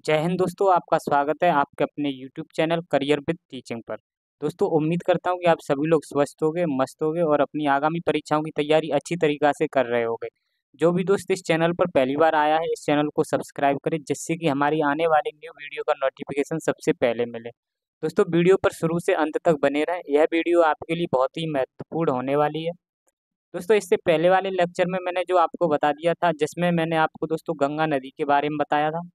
जय हिंद दोस्तों, आपका स्वागत है आपके अपने YouTube channel career with teaching पर। दोस्तों उम्मीद करता हूँ कि आप सभी लोग स्वस्थ होंगे, मस्त होंगे और अपनी आगामी परीक्षाओं की तैयारी अच्छी तरीक़ा से कर रहे होंगे। जो भी दोस्त इस चैनल पर पहली बार आया है, इस चैनल को सब्सक्राइब करें जिससे कि हमारी आने वाली न्यू वीडियो का नोटिफिकेशन सबसे पहले मिले। दोस्तों वीडियो पर शुरू से अंत तक बने रहें, यह वीडियो आपके लिए बहुत ही महत्वपूर्ण होने वाली है। दोस्तों इससे पहले वाले लेक्चर में मैंने जो आपको बता दिया था, जिसमें मैंने आपको दोस्तों गंगा नदी के बारे में बताया था।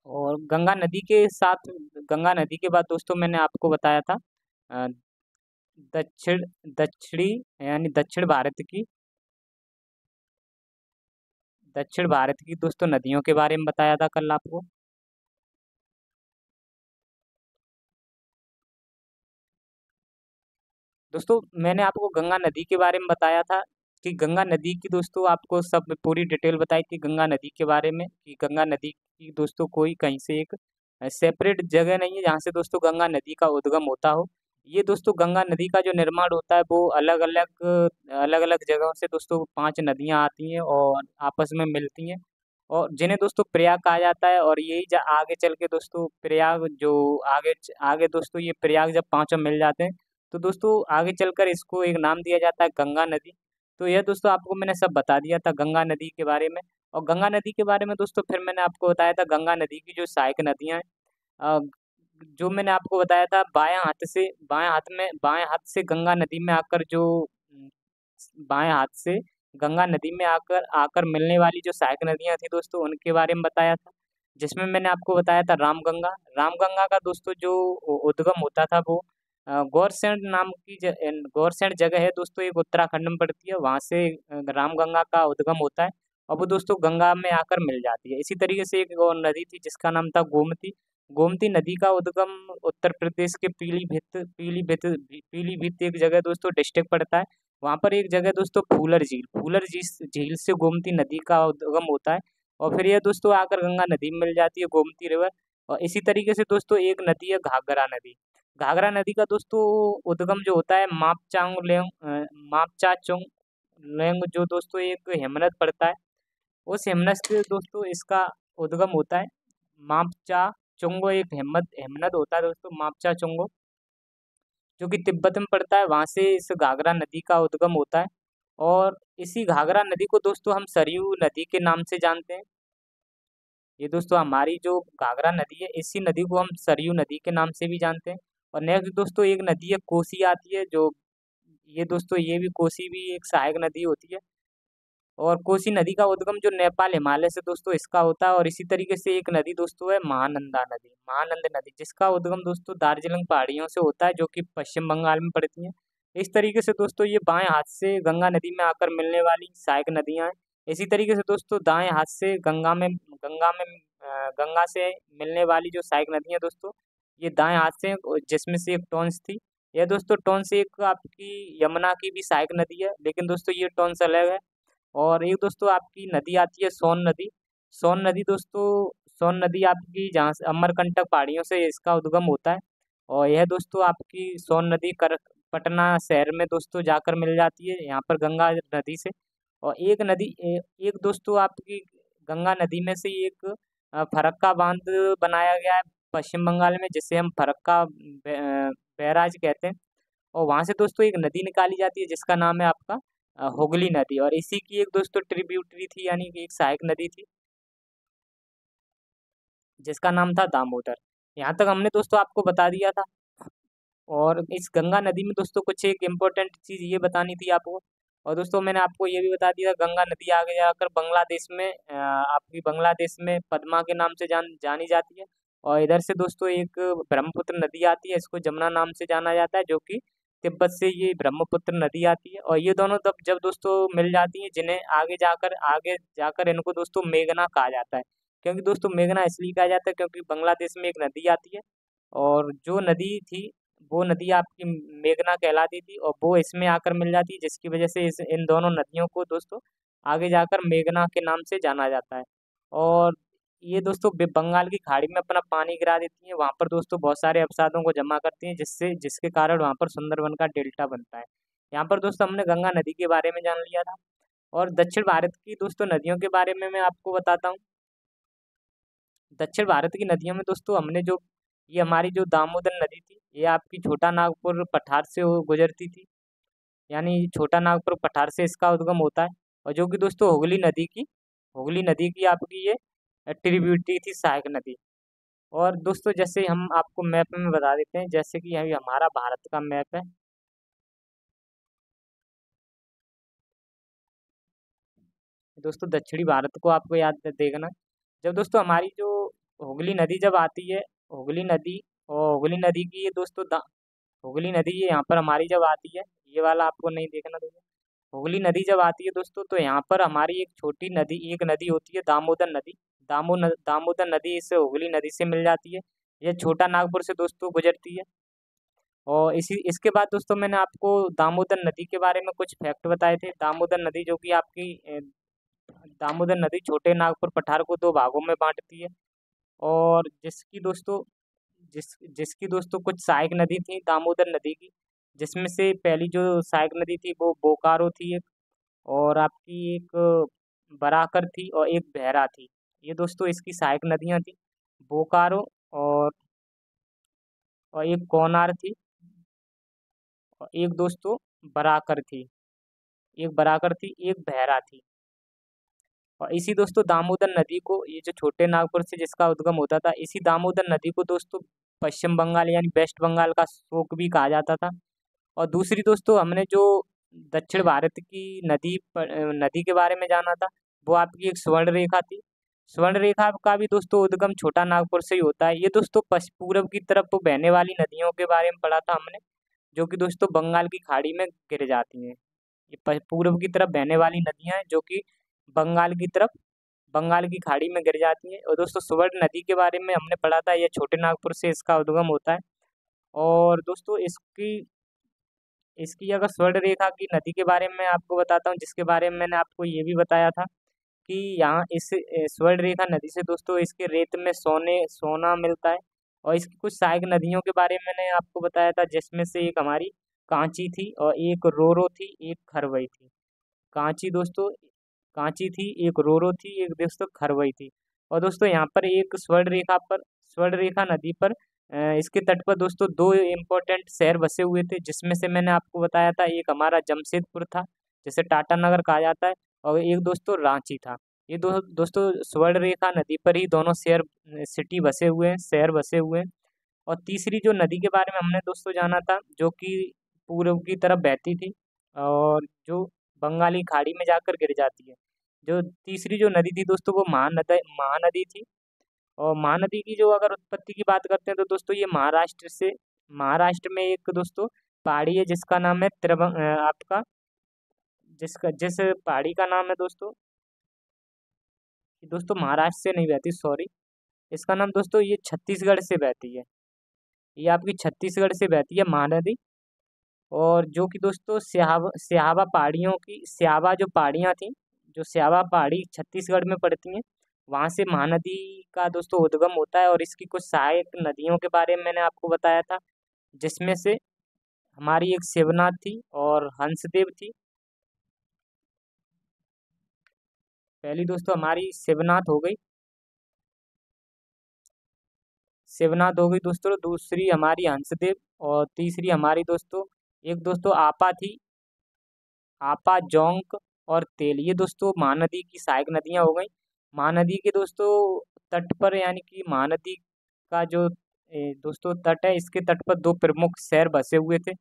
और गंगा नदी के साथ गंगा नदी के बाद दोस्तों मैंने आपको बताया था अ, दक्षिण दक्षिणी यानी दक्षिण भारत की दोस्तों नदियों के बारे में बताया था कल आपको। दोस्तों मैंने आपको गंगा नदी के बारे में बताया था कि गंगा नदी की दोस्तों आपको सब पूरी डिटेल बताई थी गंगा नदी के बारे में कि गंगा नदी की दोस्तों कोई कहीं से एक सेपरेट जगह नहीं है जहाँ से दोस्तों गंगा नदी का उद्गम होता हो। ये दोस्तों गंगा नदी का जो निर्माण होता है वो अलग अलग अलग जगहों से दोस्तों 5 नदियाँ आती हैं और आपस में मिलती हैं और जिन्हें दोस्तों प्रयाग कहा जाता है। और यही आगे चल के दोस्तों प्रयाग जो आगे आगे दोस्तों ये प्रयाग जब पांचों मिल जाते हैं तो दोस्तों आगे चलकर इसको एक नाम दिया जाता है गंगा नदी। तो यह दोस्तों आपको मैंने सब बता दिया था गंगा नदी के बारे में। और गंगा नदी के बारे में दोस्तों फिर मैंने आपको बताया था गंगा नदी की जो सहायक नदियाँ हैं, जो मैंने आपको बताया था बाएं हाथ से गंगा नदी में आकर जो बाएं हाथ से गंगा नदी में आकर आकर मिलने वाली जो सहायक नदियाँ थी दोस्तों उनके बारे में बताया था। जिसमें मैंने आपको बताया था रामगंगा। रामगंगा का दोस्तों जो उद्गम होता था वो गौरसैंण नाम की गौरसैंण जगह है दोस्तों, एक उत्तराखंड में पड़ती है, वहाँ से रामगंगा का उद्गम होता है और वो दोस्तों गंगा में आकर मिल जाती है। इसी तरीके से एक और नदी थी जिसका नाम था गोमती। गोमती नदी का उद्गम उत्तर प्रदेश के पीलीभीत एक जगह दोस्तों डिस्ट्रिक्ट पड़ता है। वहाँ पर एक जगह दोस्तों फूलर झील झील से गोमती नदी का उद्गम होता है और फिर यह दोस्तों आकर गंगा नदी में मिल जाती है, गोमती रिवर। और इसी तरीके से दोस्तों एक नदी है घाघरा नदी। घाघरा नदी का दोस्तों उद्गम जो होता है मापचाचोंग लेंग जो दोस्तों एक हिमनद पड़ता है, उस हिमनद से दोस्तों इसका उद्गम होता है। मापचा चुंगो एक हिम्मत हिमनद होता है दोस्तों, मापचा चुंगो, जो कि तिब्बत में पड़ता है, वहां से इस घाघरा नदी का उद्गम होता है। और इसी घाघरा नदी को दोस्तों हम सरयू नदी के नाम से जानते हैं। ये दोस्तों हमारी जो घाघरा नदी है इसी नदी को हम सरयू नदी के नाम से भी जानते हैं। और नेक्स्ट दोस्तों एक नदी है कोसी आती है, जो ये दोस्तों ये भी कोसी भी एक सहायक नदी होती है। और कोसी नदी का उद्गम जो नेपाल हिमालय से दोस्तों इसका होता है। और इसी तरीके से एक नदी दोस्तों है महानंद नदी, जिसका उद्गम दोस्तों दार्जिलिंग पहाड़ियों से होता है, जो कि पश्चिम बंगाल में पड़ती हैं। इस तरीके से दोस्तों ये बाएं हाथ से गंगा नदी में आकर मिलने वाली सहायक नदियां हैं। इसी तरीके से दोस्तों दाएं हाथ से गंगा से मिलने वाली जो सहायक नदियां दोस्तों ये दाएं हाथ से हैं, जिसमें से एक टॉन्स थी। यह दोस्तों टॉन्स एक आपकी यमुना की भी सहायक नदी है, लेकिन दोस्तों ये टॉन्स अलग है। और एक दोस्तों आपकी नदी आती है सोन नदी। सोन नदी दोस्तों सोन नदी आपकी जहाँ से अमरकंटक पहाड़ियों से इसका उद्गम होता है। और यह दोस्तों आपकी सोन नदी कर पटना शहर में दोस्तों जाकर मिल जाती है यहाँ पर गंगा नदी से। और एक दोस्तों आपकी गंगा नदी में से एक फरक्का बांध बनाया गया है पश्चिम बंगाल में, जिसे हम बैराज कहते हैं। और वहां से दोस्तों एक नदी निकाली जाती है जिसका नाम है आपका हुगली नदी। और इसी की एक दोस्तों ट्रिब्यूटरी थी, यानी कि एक सहायक नदी थी जिसका नाम था दामोदर। यहाँ तक हमने दोस्तों आपको बता दिया था। और इस गंगा नदी में दोस्तों कुछ एक इम्पोर्टेंट चीज़ ये बतानी थी आपको। और दोस्तों मैंने आपको ये भी बता दिया गंगा नदी आगे जाकर बांग्लादेश में आपकी बांग्लादेश में पद्मा के नाम से जानी जाती है। और इधर से दोस्तों एक ब्रह्मपुत्र नदी आती है, इसको जमुना नाम से जाना जाता है, जो कि तिब्बत से ये ब्रह्मपुत्र नदी आती है। और ये दोनों तब जब दोस्तों मिल जाती हैं, जिन्हें आगे जाकर इनको दोस्तों मेघना कहा जाता है। क्योंकि दोस्तों मेघना इसलिए कहा जाता है क्योंकि बांग्लादेश में एक नदी आती है और जो नदी थी वो नदी आपकी मेघना कहलाती थी और वो इसमें आकर मिल जाती है, जिसकी वजह से इस इन दोनों नदियों को दोस्तों आगे जाकर मेघना के नाम से जाना जाता है। और ये दोस्तों बंगाल की खाड़ी में अपना पानी गिरा देती है, वहाँ पर दोस्तों बहुत सारे अवसादों को जमा करती हैं, जिसके कारण वहाँ पर सुंदरवन का डेल्टा बनता है। यहाँ पर दोस्तों हमने गंगा नदी के बारे में जान लिया था। और दक्षिण भारत की दोस्तों नदियों के बारे में मैं आपको बताता हूँ। दक्षिण भारत की नदियों में दोस्तों हमने जो ये हमारी जो दामोदर नदी थी, ये आपकी छोटा नागपुर पठार से गुजरती थी। यानी छोटा नागपुर पठार से इसका उद्गम होता है। और जो कि दोस्तों हुगली नदी की आपकी ये ट्रिब्यूटरी थी सहायक नदी। और दोस्तों जैसे हम आपको मैप में बता देते हैं, जैसे कि अभी हमारा भारत का मैप है। दोस्तों दक्षिणी भारत को आपको याद देखना, जब दोस्तों हमारी जो हुगली नदी जब आती है, हुगली नदी और हुगली नदी की ये दोस्तों हुगली नदी ये यहाँ पर हमारी जब आती है, ये वाला आपको नहीं देखना दोस्तों। हुगली नदी जब आती है दोस्तों, तो यहाँ पर हमारी एक नदी होती है दामोदर नदी। दामोदर नदी इस हुगली नदी से मिल जाती है। ये छोटा नागपुर से दोस्तों गुजरती है। और इसी इसके बाद दोस्तों मैंने आपको दामोदर नदी के बारे में कुछ फैक्ट बताए थे। दामोदर नदी जो कि आपकी दामोदर नदी छोटे नागपुर पठार को दो भागों में बांटती है। और जिसकी दोस्तों कुछ सहायक नदी थी दामोदर नदी की, जिसमें से पहली जो सहायक नदी थी वो बोकारो थी एक, और आपकी एक बराकर थी और एक बहरा थी। ये दोस्तों इसकी सहायक नदियां थी, बोकारो और और एक कोनार थी, और एक दोस्तों बराकर थी, एक बहरा थी। और इसी दोस्तों दामोदर नदी को, ये जो छोटे नागपुर से जिसका उद्गम होता था, इसी दामोदर नदी को दोस्तों पश्चिम बंगाल यानी वेस्ट बंगाल का शोक भी कहा जाता था। और दूसरी दोस्तों हमने जो दक्षिण भारत की नदी के बारे में जाना था, वो आपकी एक स्वर्ण रेखा थी। स्वर्ण रेखा का भी दोस्तों उद्गम छोटा नागपुर से ही होता है। ये दोस्तों पूरब की तरफ बहने वाली नदियों के बारे में पढ़ा था हमने, जो कि दोस्तों बंगाल की खाड़ी में गिर जाती हैं। ये पूर्व की तरफ बहने वाली नदियां हैं, जो कि बंगाल की तरफ बंगाल की खाड़ी में गिर जाती हैं। और दोस्तों स्वर्ण नदी के बारे में हमने पढ़ा था, ये छोटे नागपुर से इसका उद्गम होता है। और दोस्तों इसकी इसकी अगर स्वर्ण रेखा की नदी के बारे में आपको बताता हूँ, जिसके बारे में मैंने आपको ये भी बताया था कि यहाँ इस स्वर्ण रेखा नदी से दोस्तों इसके रेत में सोना मिलता है। और इसकी कुछ सहायक नदियों के बारे में मैंने आपको बताया था, जिसमें से एक हमारी कांची थी और एक रोरो थी, एक खरवई थी। कांची दोस्तों कांची थी, एक रोरो थी, एक दोस्तों खरवई थी। और दोस्तों यहाँ पर एक स्वर्ण रेखा नदी पर इसके तट पर दोस्तों दो इम्पोर्टेंट शहर बसे हुए थे, जिसमें से मैंने आपको बताया था एक हमारा जमशेदपुर था, जिसे टाटा नगर कहा जाता है, और एक दोस्तों रांची था। ये दोस्तों स्वर्ण रेखा नदी पर ही दोनों शहर बसे हुए हैं। और तीसरी जो नदी के बारे में हमने दोस्तों जाना था, जो कि पूर्व की तरफ बहती थी और जो बंगाली खाड़ी में जाकर गिर जाती है। जो तीसरी जो नदी थी दोस्तों, वो महानदी थी। और महानदी की जो अगर उत्पत्ति की बात करते हैं, तो दोस्तों ये महाराष्ट्र में एक दोस्तों पहाड़ी है, जिसका नाम है आपका जिस पहाड़ी का नाम है दोस्तों महाराष्ट्र से नहीं बहती, सॉरी। इसका नाम दोस्तों ये छत्तीसगढ़ से बहती है। ये आपकी छत्तीसगढ़ से बहती है महानदी। और जो कि दोस्तों स्यावा जो पहाड़ियाँ थी, जो स्यावा पहाड़ी छत्तीसगढ़ में पड़ती हैं, वहाँ से महानदी का दोस्तों उद्गम होता है। और इसकी कुछ सहायक नदियों के बारे में मैंने आपको बताया था, जिसमें से हमारी एक शिवनाथ थी और हंसदेव थी। पहली दोस्तों हमारी शिवनाथ हो गई दोस्तों, दूसरी हमारी हंसदेव, और तीसरी हमारी दोस्तों एक दोस्तों आपा थी, आपा, जोंक और तेल। ये दोस्तों महानदी की सहायक नदियां हो गई। महानदी के दोस्तों तट पर, यानी कि महानदी का जो दोस्तों तट है, इसके तट पर दो प्रमुख शहर बसे हुए थे।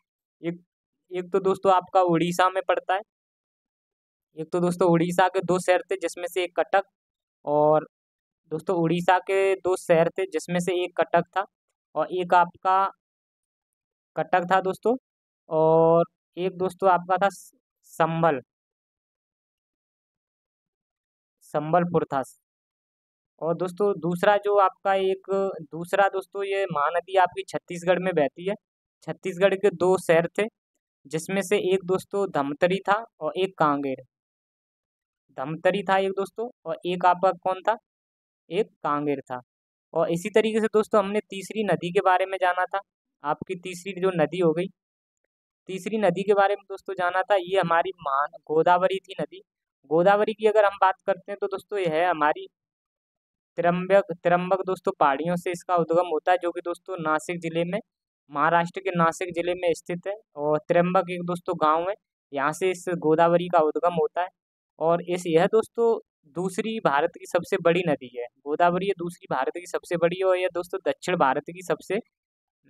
एक एक तो दोस्तों आपका उड़ीसा में पड़ता है। एक तो दोस्तों उड़ीसा के दो शहर थे, जिसमें से एक कटक, और दोस्तों उड़ीसा के दो शहर थे, जिसमें से एक कटक था और एक आपका कटक था दोस्तों, और एक दोस्तों आपका था संबल संबलपुर था। और दोस्तों दूसरा दोस्तों ये महानदी आपकी छत्तीसगढ़ में बहती है। छत्तीसगढ़ के दो शहर थे, जिसमें से एक दोस्तों धमतरी था और एक कांगेर। धमतरी था एक दोस्तों, और एक आपका कौन था, एक कांगेर था। और इसी तरीके से दोस्तों हमने तीसरी नदी के बारे में जाना था। आपकी तीसरी जो नदी हो गई, तीसरी नदी के बारे में दोस्तों जाना था, ये हमारी महान गोदावरी थी नदी। गोदावरी की अगर हम बात करते हैं, तो दोस्तों ये है हमारी त्र्यंबक त्र्यंबक दोस्तों पहाड़ियों से इसका उद्गम होता है, जो कि दोस्तों नासिक जिले में, महाराष्ट्र के नासिक जिले में स्थित है। और त्र्यंबक एक दोस्तों गांव है, यहाँ से इस गोदावरी का उद्गम होता है। और इस यह दोस्तों दूसरी भारत की सबसे बड़ी नदी है। गोदावरी ये दूसरी भारत की सबसे बड़ी है, और यह दोस्तों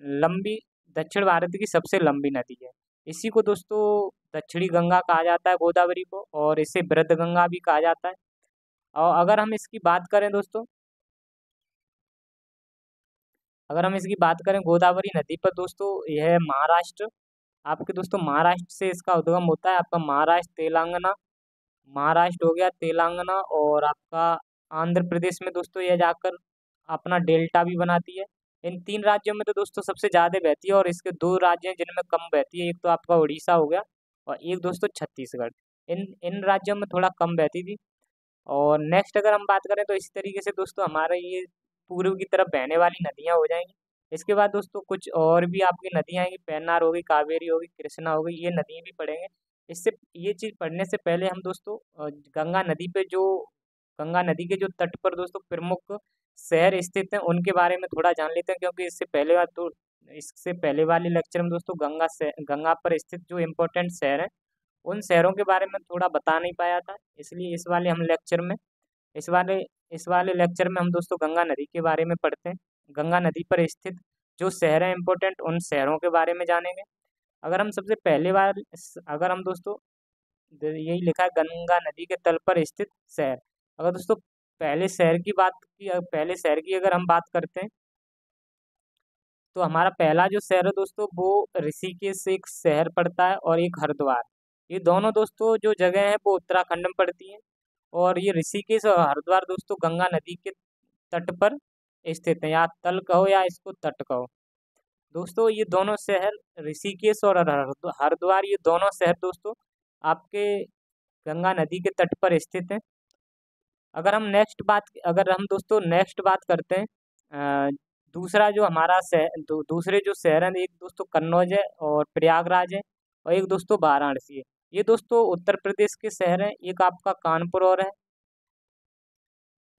लंबी दक्षिण भारत की सबसे लंबी नदी है। इसी को दोस्तों दक्षिणी गंगा कहा जाता है गोदावरी को, और इसे वृद्ध गंगा भी कहा जाता है। और अगर हम इसकी बात करें गोदावरी नदी पर दोस्तों, यह महाराष्ट्र, आपके दोस्तों महाराष्ट्र से इसका उद्गम होता है। आपका महाराष्ट्र हो गया, तेलंगाना, और आपका आंध्र प्रदेश में दोस्तों यह जाकर अपना डेल्टा भी बनाती है। इन तीन राज्यों में तो दोस्तों सबसे ज़्यादा बहती है, और इसके दो राज्य हैं जिनमें कम बहती है। एक तो आपका उड़ीसा हो गया, और एक दोस्तों छत्तीसगढ़। इन इन राज्यों में थोड़ा कम बहती थी। और नेक्स्ट अगर हम बात करें तो इसी तरीके से दोस्तों हमारे ये पूर्व की तरफ बहने वाली नदियाँ हो जाएंगी। इसके बाद दोस्तों कुछ और भी आपकी नदियाँ आएंगी, पेन्नार हो गई, कावेरी हो गई, कृष्णा हो गई, ये नदियाँ भी पढ़ेंगे। इससे ये चीज़ पढ़ने से पहले हम दोस्तों गंगा नदी पे जो गंगा नदी के जो तट पर दोस्तों प्रमुख शहर स्थित हैं उनके बारे में थोड़ा जान लेते हैं, क्योंकि इससे पहले वाले लेक्चर में दोस्तों गंगा पर स्थित जो इम्पोर्टेंट शहर हैं उन शहरों के बारे में थोड़ा बता नहीं पाया था। इसलिए इस वाले इस वाले लेक्चर में हम दोस्तों गंगा नदी के बारे में पढ़ते हैं। गंगा नदी पर स्थित जो शहर हैं इम्पोर्टेंट, उन शहरों के बारे में जानेंगे। अगर हम सबसे पहले बार अगर हम दोस्तों यही लिखा है गंगा नदी के तल पर स्थित शहर। अगर दोस्तों पहले शहर की अगर हम बात करते हैं, तो हमारा पहला जो शहर है दोस्तों वो ऋषिकेश से एक शहर पड़ता है, और एक हरिद्वार। ये दोनों दोस्तों जो जगह है वो उत्तराखंड में पड़ती हैं। और ये ऋषिकेश और हरिद्वार दोस्तों गंगा नदी के तट पर स्थित है, या तल कहो या इसको तट कहो। दोस्तों ये दोनों शहर ऋषिकेश और हरिद्वार, ये दोनों शहर दोस्तों आपके गंगा नदी के तट पर स्थित हैं। अगर हम दोस्तों नेक्स्ट बात करते हैं, अ, दूसरे जो शहर हैं, एक दोस्तों कन्नौज है और प्रयागराज है, और एक दोस्तों वाराणसी है। ये दोस्तों उत्तर प्रदेश के शहर हैं। एक आपका कानपुर और है।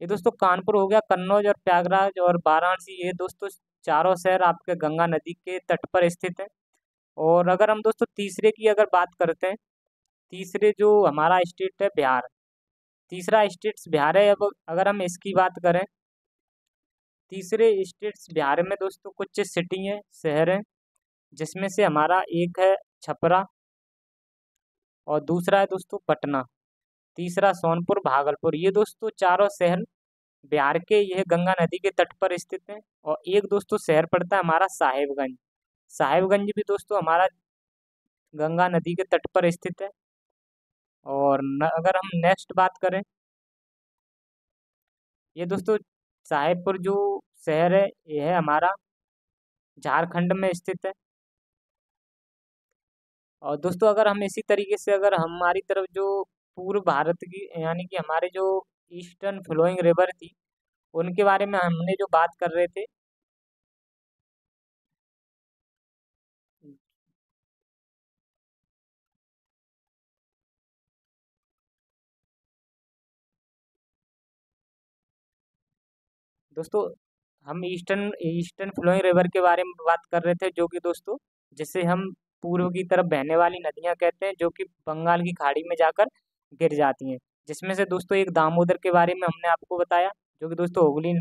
ये दोस्तों कानपुर हो गया, कन्नौज और प्रयागराज और वाराणसी, ये दोस्तों चारों शहर आपके गंगा नदी के तट पर स्थित हैं। और अगर हम दोस्तों तीसरे की अगर बात करते हैं, तीसरे जो हमारा स्टेट है बिहार, तीसरा स्टेट्स बिहार है। अब अगर हम इसकी बात करें, तीसरे स्टेट्स बिहार में दोस्तों कुछ सिटी हैं, शहर हैं, जिसमें से हमारा एक है छपरा, और दूसरा है दोस्तों पटना, तीसरा सोनपुर, भागलपुर। ये दोस्तों चारों शहर बिहार के यह गंगा नदी के तट पर स्थित हैं। और एक दोस्तों शहर पड़ता है हमारा साहेबगंज। साहेबगंज भी दोस्तों हमारा गंगा नदी के तट पर स्थित है। और अगर हम नेक्स्ट बात करें, ये दोस्तों साहेबपुर जो शहर है यह है हमारा झारखंड में स्थित है। और दोस्तों अगर हम इसी तरीके से अगर हमारी तरफ जो पूर्व भारत की यानी कि हमारे जो ईस्टर्न फ्लोइंग रिवर थी उनके बारे में हमने जो बात कर रहे थे, दोस्तों हम ईस्टर्न ईस्टर्न फ्लोइंग रिवर के बारे में बात कर रहे थे, जो कि दोस्तों जिसे हम पूर्व की तरफ बहने वाली नदियां कहते हैं, जो कि बंगाल की खाड़ी में जाकर गिर जाती हैं। जिसमें से दोस्तों एक दामोदर के बारे में हमने आपको बताया, जो कि दोस्तों हुगली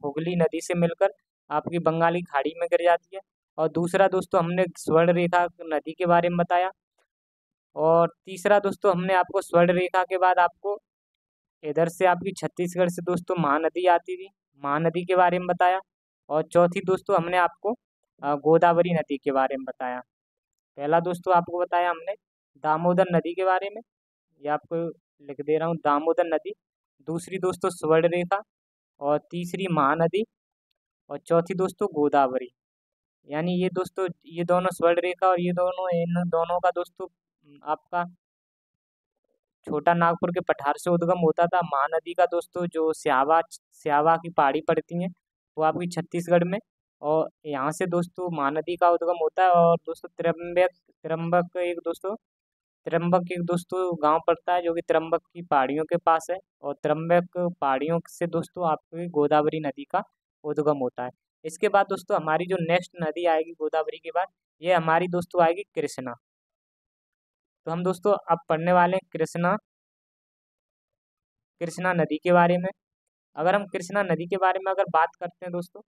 हुगली नदी से मिलकर आपकी बंगाली खाड़ी में गिर जाती है। और दूसरा दोस्तों हमने स्वर्ण रेखा नदी के बारे में बताया। और तीसरा दोस्तों हमने आपको स्वर्ण रेखा के बाद आपको इधर से आपकी छत्तीसगढ़ से दोस्तों महानदी आती थी, महानदी के बारे में बताया। और चौथी दोस्तों हमने आपको गोदावरी नदी के बारे में बताया। पहला दोस्तों आपको बताया हमने दामोदर नदी के बारे में, ये आपको लिख दे रहा हूँ, दामोदर नदी। दूसरी दोस्तों स्वर्ण रेखा, और तीसरी महानदी, और चौथी दोस्तों गोदावरी। यानी ये दोनों स्वर्ण रेखा, और ये दोनों इन दोनों का दोस्तों आपका छोटा नागपुर के पठार से उद्गम होता था। महानदी का दोस्तों जो स्यावा स्यावा की पहाड़ी पड़ती है वो आपकी छत्तीसगढ़ में, और यहाँ से दोस्तों महानदी का उद्गम होता है। और दोस्तों त्र्यंबक त्र्यंबक एक दोस्तों त्र्यंबक एक दोस्तों गांव पड़ता है जो कि त्र्यंबक की पहाड़ियों के पास है, और त्र्यंबक पहाड़ियों से दोस्तों आपकी गोदावरी नदी का उद्गम होता है। इसके बाद दोस्तों हमारी जो नेक्स्ट नदी आएगी गोदावरी के बाद, ये हमारी दोस्तों आएगी कृष्णा। तो हम दोस्तों अब पढ़ने वाले हैं कृष्णा, कृष्णा नदी के बारे में। अगर हम कृष्णा नदी के बारे में अगर बात करते हैं दोस्तों,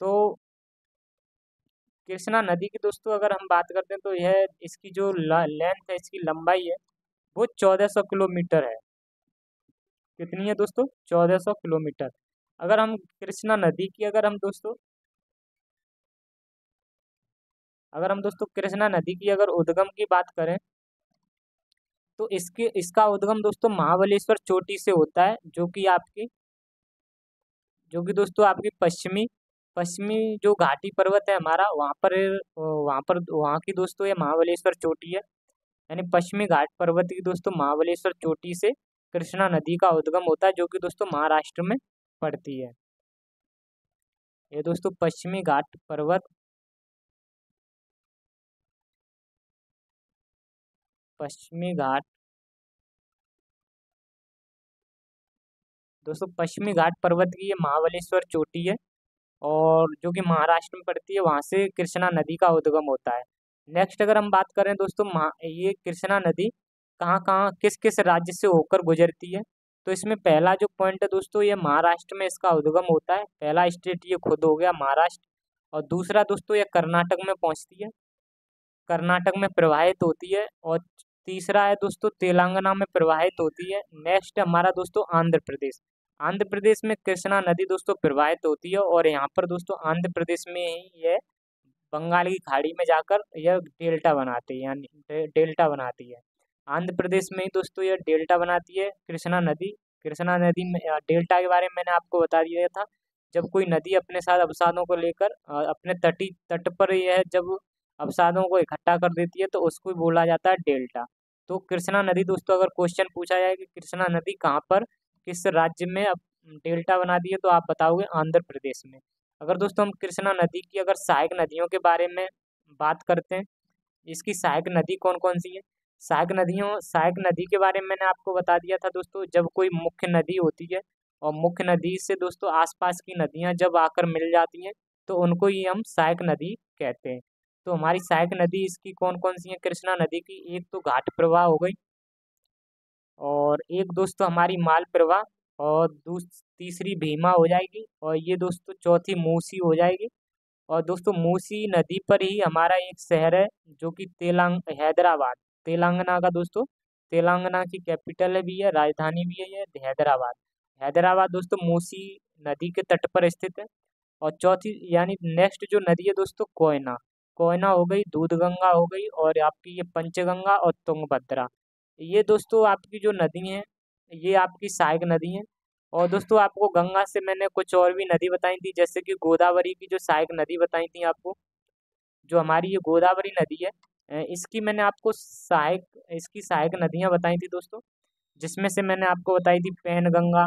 तो कृष्णा नदी की दोस्तों अगर हम बात करते हैं तो यह इसकी जो लेंथ है, इसकी लंबाई है, वो 1400 किलोमीटर है। कितनी है दोस्तों? 1400 किलोमीटर। अगर हम कृष्णा नदी की अगर हम दोस्तों कृष्णा नदी की अगर उद्गम की बात करें, तो इसका उद्गम दोस्तों महाबलेश्वर चोटी से होता है, जो कि दोस्तों आपकी पश्चिमी पश्चिमी जो घाटी पर्वत है हमारा, वहाँ की दोस्तों ये महाबलेश्वर चोटी है। यानी पश्चिमी घाट पर्वत की दोस्तों महाबलेश्वर चोटी से कृष्णा नदी का उद्गम होता है, जो कि दोस्तों महाराष्ट्र में पड़ती है। ये दोस्तों पश्चिमी घाट पर्वत, पश्चिमी घाट दोस्तों पश्चिमी घाट पर्वत की ये महाबलेश्वर चोटी है, और जो कि महाराष्ट्र में पड़ती है, वहाँ से कृष्णा नदी का उद्गम होता है। नेक्स्ट अगर हम बात करें दोस्तों, ये कृष्णा नदी कहाँ कहाँ किस किस राज्य से होकर गुजरती है, तो इसमें पहला जो पॉइंट है दोस्तों, ये महाराष्ट्र में इसका उद्गम होता है। पहला स्टेट ये खुद हो गया महाराष्ट्र, और दूसरा दोस्तों ये कर्नाटक में पहुँचती है, कर्नाटक में प्रवाहित होती है, और तीसरा है दोस्तों तेलंगाना में प्रवाहित होती है। नेक्स्ट हमारा दोस्तों आंध्र प्रदेश, आंध्र प्रदेश में कृष्णा नदी दोस्तों प्रवाहित होती है, और यहाँ पर दोस्तों आंध्र प्रदेश में ही यह बंगाल की खाड़ी में जाकर यह डेल्टा बनाती है, यानी डेल्टा बनाती है। आंध्र प्रदेश में ही दोस्तों यह डेल्टा बनाती है कृष्णा नदी। कृष्णा नदी में डेल्टा के बारे में मैंने आपको बता दिया था। जब कोई नदी अपने साथ अवसादों को लेकर अपने तट पर यह जब अवसादों को इकट्ठा कर देती है, तो उसको ही बोला जाता है डेल्टा। तो कृष्णा नदी दोस्तों अगर क्वेश्चन पूछा जाए कि कृष्णा नदी कहाँ पर किस राज्य में अब डेल्टा बनाती है, तो आप बताओगे आंध्र प्रदेश में। अगर दोस्तों हम कृष्णा नदी की अगर सहायक नदियों के बारे में बात करते हैं, इसकी सहायक नदी कौन कौन सी है? सहायक नदी के बारे में मैंने आपको बता दिया था दोस्तों। जब कोई मुख्य नदी होती है और मुख्य नदी से दोस्तों आसपास की नदियां जब आकर मिल जाती हैं, तो उनको ही हम सहायक नदी कहते हैं। तो हमारी सहायक नदी इसकी कौन कौन सी है कृष्णा नदी की? एक तो घाट प्रवाह हो गई, और एक दोस्तों हमारी माल प्रवाह, और तीसरी भीमा हो जाएगी, और ये दोस्तों चौथी मूसी हो जाएगी। और दोस्तों मूसी नदी पर ही हमारा एक शहर है, जो कि हैदराबाद, तेलंगाना का दोस्तों, तेलंगाना की कैपिटल है भी है, राजधानी भी है ये हैदराबाद। हैदराबाद दोस्तों मूसी नदी के तट पर स्थित है। और चौथी यानी नेक्स्ट जो नदी है दोस्तों कोयना, कोयना हो गई, दूधगंगा हो गई, और आपकी ये पंचगंगा और तुंगभद्रा। ये दोस्तों आपकी जो नदी हैं, ये आपकी सहायक नदी हैं। और दोस्तों आपको गंगा से मैंने कुछ और भी नदी बताई थी, जैसे कि गोदावरी की जो सहायक नदी बताई थी आपको, जो हमारी ये गोदावरी नदी है, इसकी मैंने आपको इसकी सहायक नदियाँ बताई थी दोस्तों, जिसमें से मैंने आपको बताई थी पैनगंगा,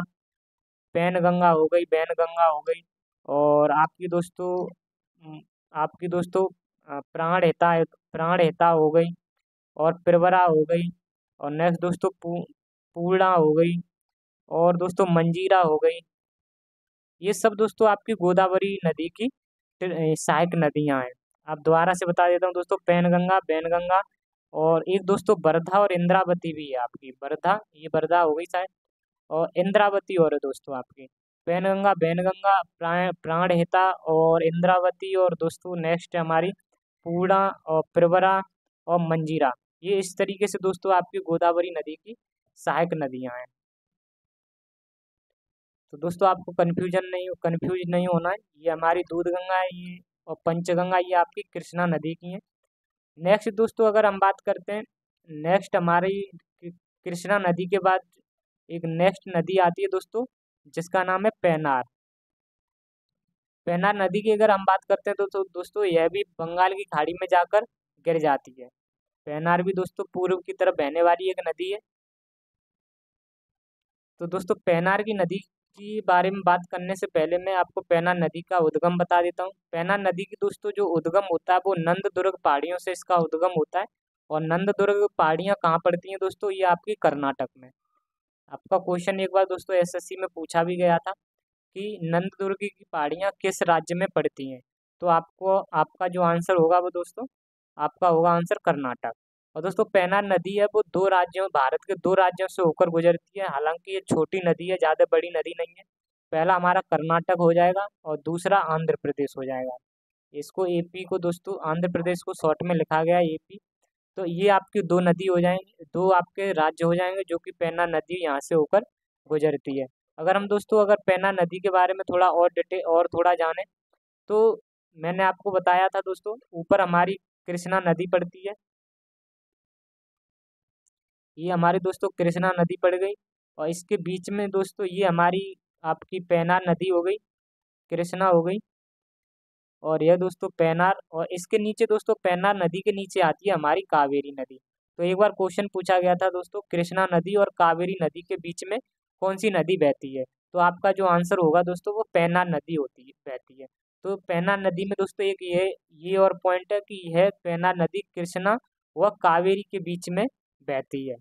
पैनगंगा हो गई, बैनगंगा हो गई, और अम, आपकी दोस्तों प्राणहिता हो गई, और प्रवरा हो गई, और नेक्स्ट दोस्तों पूर्णा हो गई, और दोस्तों मंजीरा हो गई। ये सब दोस्तों आपकी गोदावरी नदी की सहायक नदियां हैं। आप दोबारा से बता देता हूँ दोस्तों, पैनगंगा, बैनगंगा, और एक दोस्तों वर्धा और इंद्रावती भी है आपकी। ये वर्धा हो गई शायद, और इंद्रावती और है दोस्तों आपकी। पैनगंगा, बैनगंगा, प्राणहिता और इंद्रावती, और दोस्तों नेक्स्ट है हमारी पूर्णा और प्रवरा और मंजीरा। ये इस तरीके से दोस्तों आपकी गोदावरी नदी की सहायक नदियां हैं। तो दोस्तों आपको कंफ्यूज नहीं होना है। ये हमारी दूधगंगा है, ये और पंचगंगा ये आपकी कृष्णा नदी की है। नेक्स्ट दोस्तों अगर हम बात करते हैं, नेक्स्ट हमारी कृष्णा नदी के बाद एक नेक्स्ट नदी आती है दोस्तों, जिसका नाम है पेनार। पेनार नदी की अगर हम बात करते हैं तो दोस्तों यह भी बंगाल की खाड़ी में जाकर गिर जाती है। पेनार भी दोस्तों पूर्व की तरफ बहने वाली एक नदी है। तो दोस्तों पेनार की नदी के बारे में बात करने से पहले मैं आपको पेनार नदी का उद्गम बता देता हूँ। पेनार नदी की दोस्तों जो उद्गम होता है वो नंद दुर्ग पहाड़ियों से इसका उद्गम होता है, और नंददुर्ग पहाड़ियाँ कहाँ पड़ती हैं दोस्तों? ये आपकी कर्नाटक में। आपका क्वेश्चन एक बार दोस्तों एसएससी में पूछा भी गया था कि नंददुर्ग की पहाड़ियाँ किस राज्य में पड़ती हैं? तो आपको आपका जो आंसर होगा वो दोस्तों आपका होगा आंसर कर्नाटक। और दोस्तों पेनार नदी है वो दो राज्यों भारत के दो राज्यों से होकर गुजरती है। हालांकि ये छोटी नदी है, ज़्यादा बड़ी नदी नहीं है। पहला हमारा कर्नाटक हो जाएगा और दूसरा आंध्र प्रदेश हो जाएगा। इसको एपी को दोस्तों आंध्र प्रदेश को शॉर्ट में लिखा गया है एपी। तो ये आपकी दो नदी हो जाएंगे, दो आपके राज्य हो जाएंगे जो कि पेन्ना नदी यहाँ से होकर गुजरती है। अगर हम दोस्तों अगर पेन्ना नदी के बारे में थोड़ा और डिटेल और थोड़ा जाने तो मैंने आपको बताया था दोस्तों ऊपर हमारी कृष्णा नदी पड़ती है। ये हमारी दोस्तों कृष्णा नदी पड़ गई और इसके बीच में दोस्तों ये हमारी आपकी पेन्नार नदी हो गई, कृष्णा हो गई। और यह दोस्तों पेन्नार और इसके नीचे दोस्तों पेन्नार नदी के नीचे आती है हमारी कावेरी नदी। तो एक बार क्वेश्चन पूछा गया था दोस्तों कृष्णा नदी और कावेरी नदी के बीच में कौन सी नदी बहती है? तो आपका जो आंसर होगा दोस्तों वो पेन्नार नदी होती है बहती है। तो पेन्नार नदी में दोस्तों एक ये और पॉइंट है कि यह पेन्नार नदी कृष्णा व कावेरी के बीच में बहती है।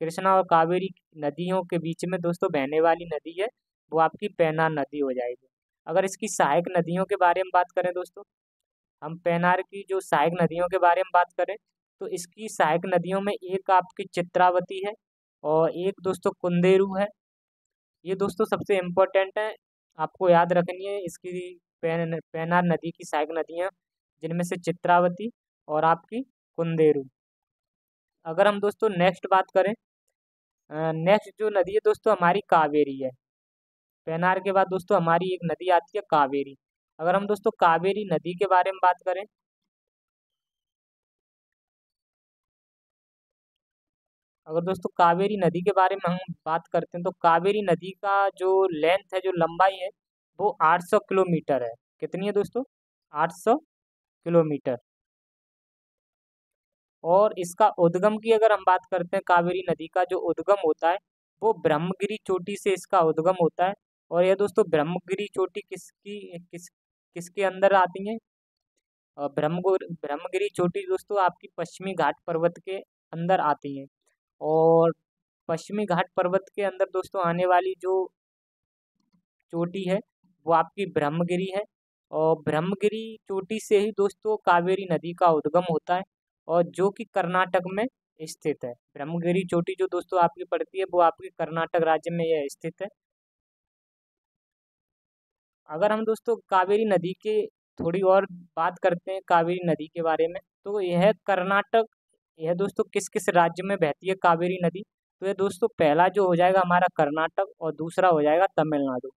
कृष्णा और कावेरी नदियों के बीच में दोस्तों बहने वाली नदी है वो आपकी पेन्नार नदी हो जाएगी। अगर इसकी सहायक नदियों के बारे में बात करें दोस्तों, हम पेन्नार की जो सहायक नदियों के बारे में बात करें तो इसकी सहायक नदियों में एक आपकी चित्रावती है और एक दोस्तों कुंदेरू है। ये दोस्तों सबसे इम्पोर्टेंट है, आपको याद रखनी है इसकी पेन्नार नदी की सहायक नदियाँ जिनमें से चित्रावती और आपकी कुंदेरू। अगर हम दोस्तों नेक्स्ट बात करें, नेक्स्ट जो नदी है दोस्तों हमारी कावेरी है। पेन्नार के बाद दोस्तों हमारी एक नदी आती है कावेरी। अगर हम दोस्तों कावेरी नदी के बारे में बात करें, अगर दोस्तों कावेरी नदी के बारे में हम बात करते हैं तो कावेरी नदी का जो लेंथ है जो लंबाई है वो 800 किलोमीटर है। कितनी है दोस्तों? 800 किलोमीटर। और इसका उद्गम की अगर हम बात करते हैं कावेरी नदी का जो उद्गम होता है वो ब्रह्मगिरी चोटी से इसका उद्गम होता है। और यह दोस्तों ब्रह्मगिरी चोटी किसके अंदर आती है? ब्रह्मगिरी चोटी दोस्तों आपकी पश्चिमी घाट पर्वत के अंदर आती है। और पश्चिमी घाट पर्वत के अंदर दोस्तों आने वाली जो चोटी है वो आपकी ब्रह्मगिरी है। और ब्रह्मगिरी चोटी से ही दोस्तों कावेरी नदी का उद्गम होता है और जो कि कर्नाटक में स्थित है। ब्रह्मगिरी चोटी जो दोस्तों आपकी पड़ती है वो आपके कर्नाटक राज्य में यह स्थित है। अगर हम दोस्तों कावेरी नदी के थोड़ी और बात करते हैं कावेरी नदी के बारे में तो यह दोस्तों किस किस राज्य में बहती है कावेरी नदी? तो यह दोस्तों पहला जो हो जाएगा हमारा कर्नाटक और दूसरा हो जाएगा तमिलनाडु।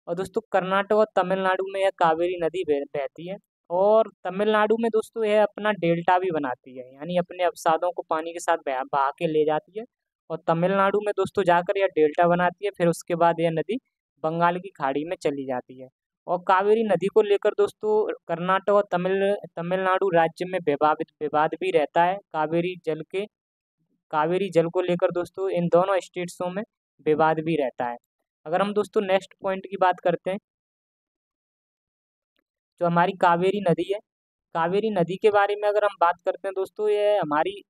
और दोस्तों कर्नाटक और तमिलनाडु में यह कावेरी नदी बहती है। और तमिलनाडु में दोस्तों यह अपना डेल्टा भी बनाती है, यानी अपने अवसादों को पानी के साथ बहा के ले जाती है। और तमिलनाडु में दोस्तों जाकर यह डेल्टा बनाती है, फिर उसके बाद यह नदी बंगाल की खाड़ी में चली जाती है। और कावेरी नदी को लेकर दोस्तों कर्नाटक और तमिलनाडु राज्य में विवाद भी रहता है। कावेरी जल को लेकर दोस्तों इन दोनों स्टेट्सों में विवाद भी रहता है। अगर हम दोस्तों नेक्स्ट पॉइंट की बात करते हैं जो हमारी कावेरी नदी है, कावेरी नदी के बारे में अगर हम बात करते हैं दोस्तों ये हमारी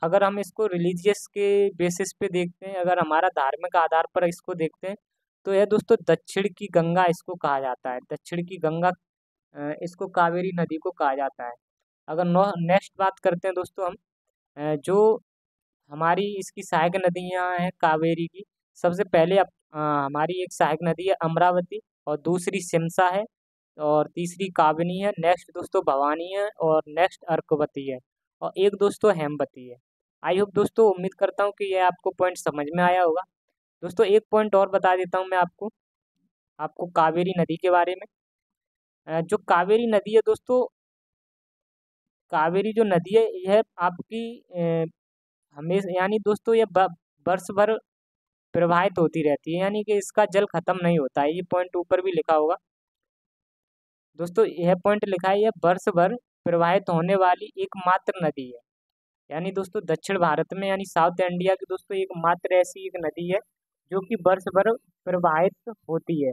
अगर हम इसको रिलीजियस के बेसिस पे देखते हैं, अगर हमारा धार्मिक आधार पर इसको देखते हैं तो यह दोस्तों दक्षिण की गंगा इसको कहा जाता है। दक्षिण की गंगा इसको कावेरी नदी को कहा जाता है। अगर नेक्स्ट बात करते हैं दोस्तों हम जो हमारी इसकी सहायक नदियाँ हैं कावेरी की, सबसे पहले हमारी एक सहायक नदी है अमरावती और दूसरी सिमसा है और तीसरी काबिनी है। नेक्स्ट दोस्तों भवानी है और नेक्स्ट अर्कवती है और एक दोस्तों हेमवती है। आई होप दोस्तों उम्मीद करता हूँ कि यह आपको पॉइंट समझ में आया होगा। दोस्तों एक पॉइंट और बता देता हूँ मैं आपको आपको कावेरी नदी के बारे में। जो कावेरी नदी है दोस्तों, कावेरी जो नदी है यह आपकी हमेशा यानी दोस्तों यह वर्ष भर प्रवाहित होती रहती है, यानी कि इसका जल खत्म नहीं होता है। ये पॉइंट ऊपर भी लिखा होगा दोस्तों, यह पॉइंट लिखा है यह वर्ष भर प्रवाहित होने वाली एकमात्र नदी है। यानी दोस्तों दक्षिण भारत में यानी साउथ इंडिया की दोस्तों एकमात्र ऐसी एक नदी है जो कि वर्ष भर प्रवाहित होती है।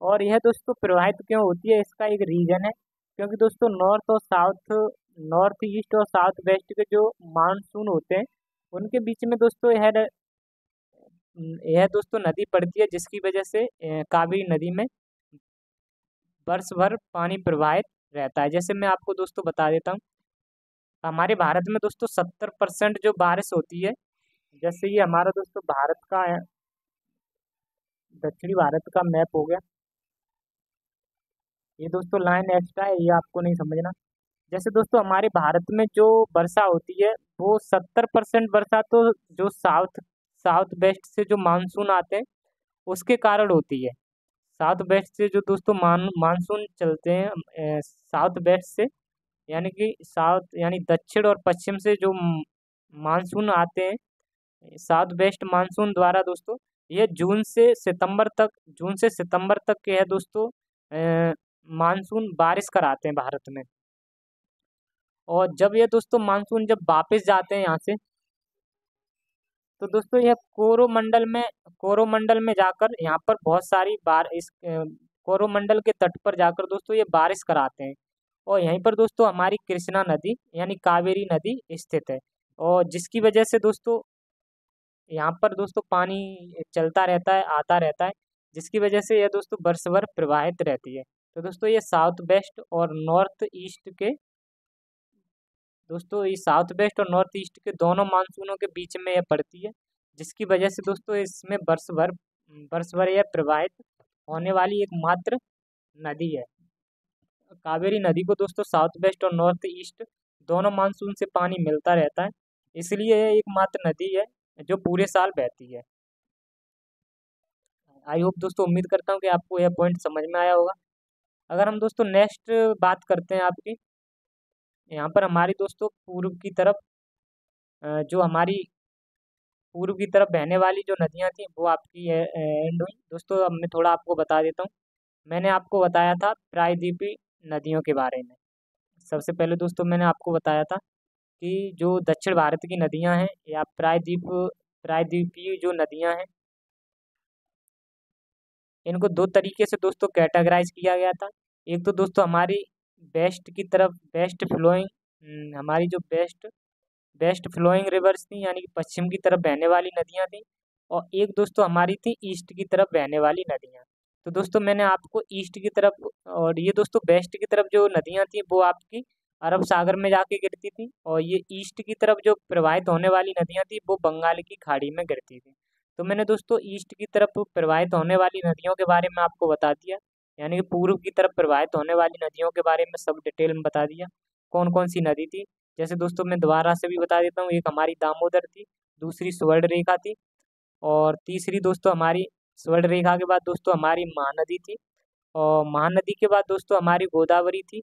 और यह दोस्तों प्रवाहित क्यों होती है इसका एक रीजन है, क्योंकि दोस्तों नॉर्थ और साउथ नॉर्थ ईस्ट और साउथ वेस्ट के जो मानसून होते हैं उनके बीच में दोस्तों यह दोस्तों नदी पड़ती है, जिसकी वजह से कावेरी नदी में वर्ष भर पानी प्रवाहित रहता है। जैसे मैं आपको दोस्तों बता देता हूँ, हमारे भारत में दोस्तों 70% जो बारिश होती है, जैसे ये हमारा दोस्तों भारत का है, दक्षिणी भारत का मैप हो गया। ये दोस्तों लाइन एक्स्ट्रा है, ये आपको नहीं समझना। जैसे दोस्तों हमारे भारत में जो वर्षा होती है वो 70% वर्षा तो जो साउथ साउथ वेस्ट से जो मानसून आते हैं उसके कारण होती है। साउथ वेस्ट से जो दोस्तों मानसून चलते हैं साउथ वेस्ट से, यानी कि साउथ यानी दक्षिण और पश्चिम से जो मानसून आते हैं साउथ वेस्ट मानसून द्वारा दोस्तों, ये जून से सितंबर तक के है दोस्तों मानसून बारिश कराते हैं भारत में। और जब ये दोस्तों मानसून जब वापस जाते हैं यहाँ से, तो दोस्तों यह कोरोमंडल में जाकर यहाँ पर बहुत सारी बार इस कोरोमंडल के तट पर जाकर दोस्तों ये बारिश कराते हैं। और यहीं पर दोस्तों हमारी कृष्णा नदी यानी कावेरी नदी स्थित है, और जिसकी वजह से दोस्तों यहाँ पर दोस्तों पानी चलता रहता है, आता रहता है, जिसकी वजह से यह दोस्तों वर्ष भर प्रवाहित रहती है। तो दोस्तों ये साउथ वेस्ट और नॉर्थ ईस्ट के दोस्तों ये साउथ वेस्ट और नॉर्थ ईस्ट के दोनों मानसूनों के बीच में यह पड़ती है, जिसकी वजह से दोस्तों इसमें वर्ष भर यह प्रवाहित होने वाली एकमात्र नदी है। कावेरी नदी को दोस्तों साउथ वेस्ट और नॉर्थ ईस्ट दोनों मानसून से पानी मिलता रहता है, इसलिए यह एकमात्र नदी है जो पूरे साल बहती है। आई होप दोस्तों, उम्मीद करता हूँ कि आपको यह पॉइंट समझ में आया होगा। अगर हम दोस्तों नेक्स्ट बात करते हैं आपकी, यहाँ पर हमारी दोस्तों पूर्व की तरफ जो हमारी पूर्व की तरफ बहने वाली जो नदियाँ थी वो आपकी एंड हुई दोस्तों। अब मैं थोड़ा आपको बता देता हूँ। मैंने आपको बताया था प्रायद्वीपीय नदियों के बारे में। सबसे पहले दोस्तों मैंने आपको बताया था कि जो दक्षिण भारत की नदियाँ हैं या प्रायद्वीपीय जो नदियाँ हैं, इनको दो तरीके से दोस्तों कैटेगराइज किया गया था। एक तो दोस्तों हमारी वेस्ट की तरफ वेस्ट फ्लोइंग हमारी जो वेस्ट फ्लोइंग रिवर्स थी, यानी कि पश्चिम की तरफ बहने वाली नदियाँ थी, और एक दोस्तों हमारी थी ईस्ट की तरफ बहने वाली नदियाँ। तो दोस्तों मैंने आपको ईस्ट की तरफ और ये दोस्तों वेस्ट की तरफ जो नदियाँ थी वो आपकी अरब सागर में जाके गिरती थी, और ये ईस्ट की तरफ जो प्रवाहित होने वाली नदियाँ थी वो बंगाल की खाड़ी में गिरती थी। तो मैंने दोस्तों ईस्ट की तरफ प्रवाहित होने वाली नदियों के बारे में आपको बता दिया, यानी कि पूर्व की तरफ प्रवाहित होने वाली नदियों के बारे में सब डिटेल में बता दिया कौन कौन सी नदी थी। जैसे दोस्तों मैं दोबारा से भी बता देता हूँ, एक हमारी दामोदर थी, दूसरी स्वर्ण रेखा थी, और तीसरी दोस्तों हमारी स्वर्ण रेखा के बाद दोस्तों हमारी महानदी थी, और महानदी के बाद दोस्तों हमारी गोदावरी थी,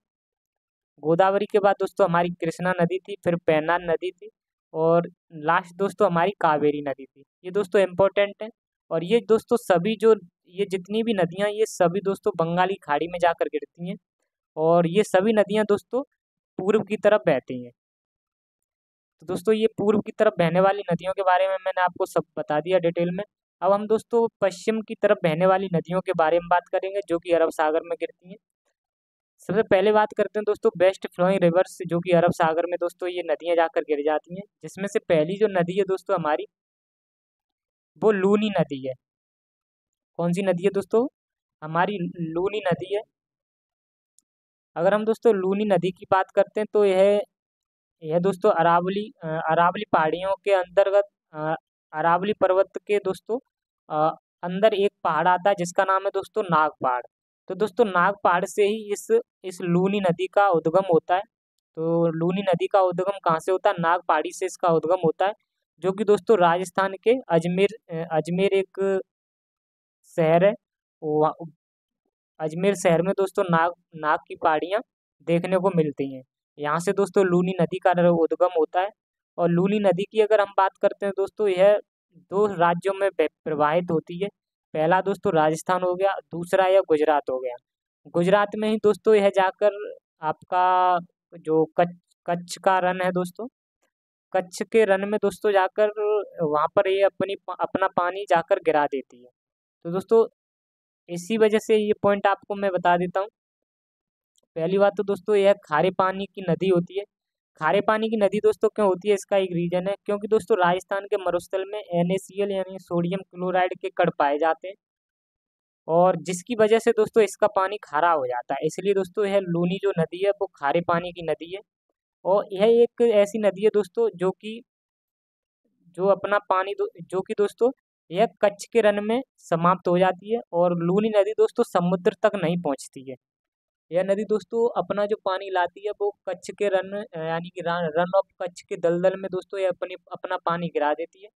गोदावरी के बाद दोस्तों हमारी कृष्णा नदी थी, फिर पैनान नदी थी, और लास्ट दोस्तों हमारी कावेरी नदी थी। ये दोस्तों इम्पोर्टेंट है। और ये दोस्तों सभी जो ये जितनी भी नदियाँ ये सभी दोस्तों बंगाली खाड़ी में जाकर गिरती हैं, और ये सभी नदियाँ दोस्तों पूर्व की तरफ बहती हैं। तो दोस्तों ये पूर्व की तरफ बहने वाली नदियों के बारे में मैंने आपको सब बता दिया डिटेल में। अब हम दोस्तों पश्चिम की तरफ बहने वाली नदियों के बारे में बात करेंगे जो कि अरब सागर में गिरती हैं। सबसे पहले बात करते हैं दोस्तों वेस्ट फ्लोइंग रिवर्स, जो कि अरब सागर में दोस्तों ये नदियां जाकर गिर जाती हैं, जिसमें से पहली जो नदी है दोस्तों हमारी वो लूनी नदी है। कौन सी नदी है दोस्तों? हमारी लूनी नदी है। अगर हम दोस्तों लूनी नदी की बात करते हैं तो यह दोस्तों अरावली पहाड़ियों के अंतर्गत अरावली पर्वत के दोस्तों अ, अंदर एक पहाड़ आता है जिसका नाम है दोस्तों नाग पहाड़। तो दोस्तों नाग पहाड़ से ही इस लूनी नदी का उद्गम होता है। तो लूनी नदी का उद्गम कहाँ से होता है? नाग पहाड़ी से इसका उद्गम होता है, जो कि दोस्तों राजस्थान के अजमेर एक शहर है। अजमेर शहर में दोस्तों नाग नाग की पहाड़ियाँ देखने को मिलती हैं। यहाँ से दोस्तों लूनी नदी का उद्गम होता है। और लूनी नदी की अगर हम बात करते हैं दोस्तों, यह दो राज्यों में प्रवाहित होती है। पहला दोस्तों राजस्थान हो गया, दूसरा यह गुजरात हो गया। गुजरात में ही दोस्तों यह जाकर आपका जो कच्छ का रण है दोस्तों, कच्छ के रण में दोस्तों जाकर वहाँ पर ये अपना पानी जाकर गिरा देती है। तो दोस्तों इसी वजह से ये पॉइंट आपको मैं बता देता हूँ। पहली बात तो दोस्तों यह खारे पानी की नदी होती है, खारे पानी की नदी दोस्तों क्यों होती है, इसका एक रीजन है, क्योंकि दोस्तों राजस्थान के मरुस्थल में NaCl यानी सोडियम क्लोराइड के कण पाए जाते हैं, और जिसकी वजह से दोस्तों इसका पानी खारा हो जाता है। इसलिए दोस्तों यह लूनी जो नदी है वो खारे पानी की नदी है। और यह एक ऐसी नदी है दोस्तों जो अपना पानी जो कि दोस्तों यह कच्छ के रन में समाप्त हो जाती है, और लूनी नदी दोस्तों समुद्र तक नहीं पहुंचती है। यह नदी दोस्तों अपना जो पानी लाती है वो कच्छ के रन यानी कि रन ऑफ कच्छ के दलदल में दोस्तों यह अपना पानी गिरा देती है,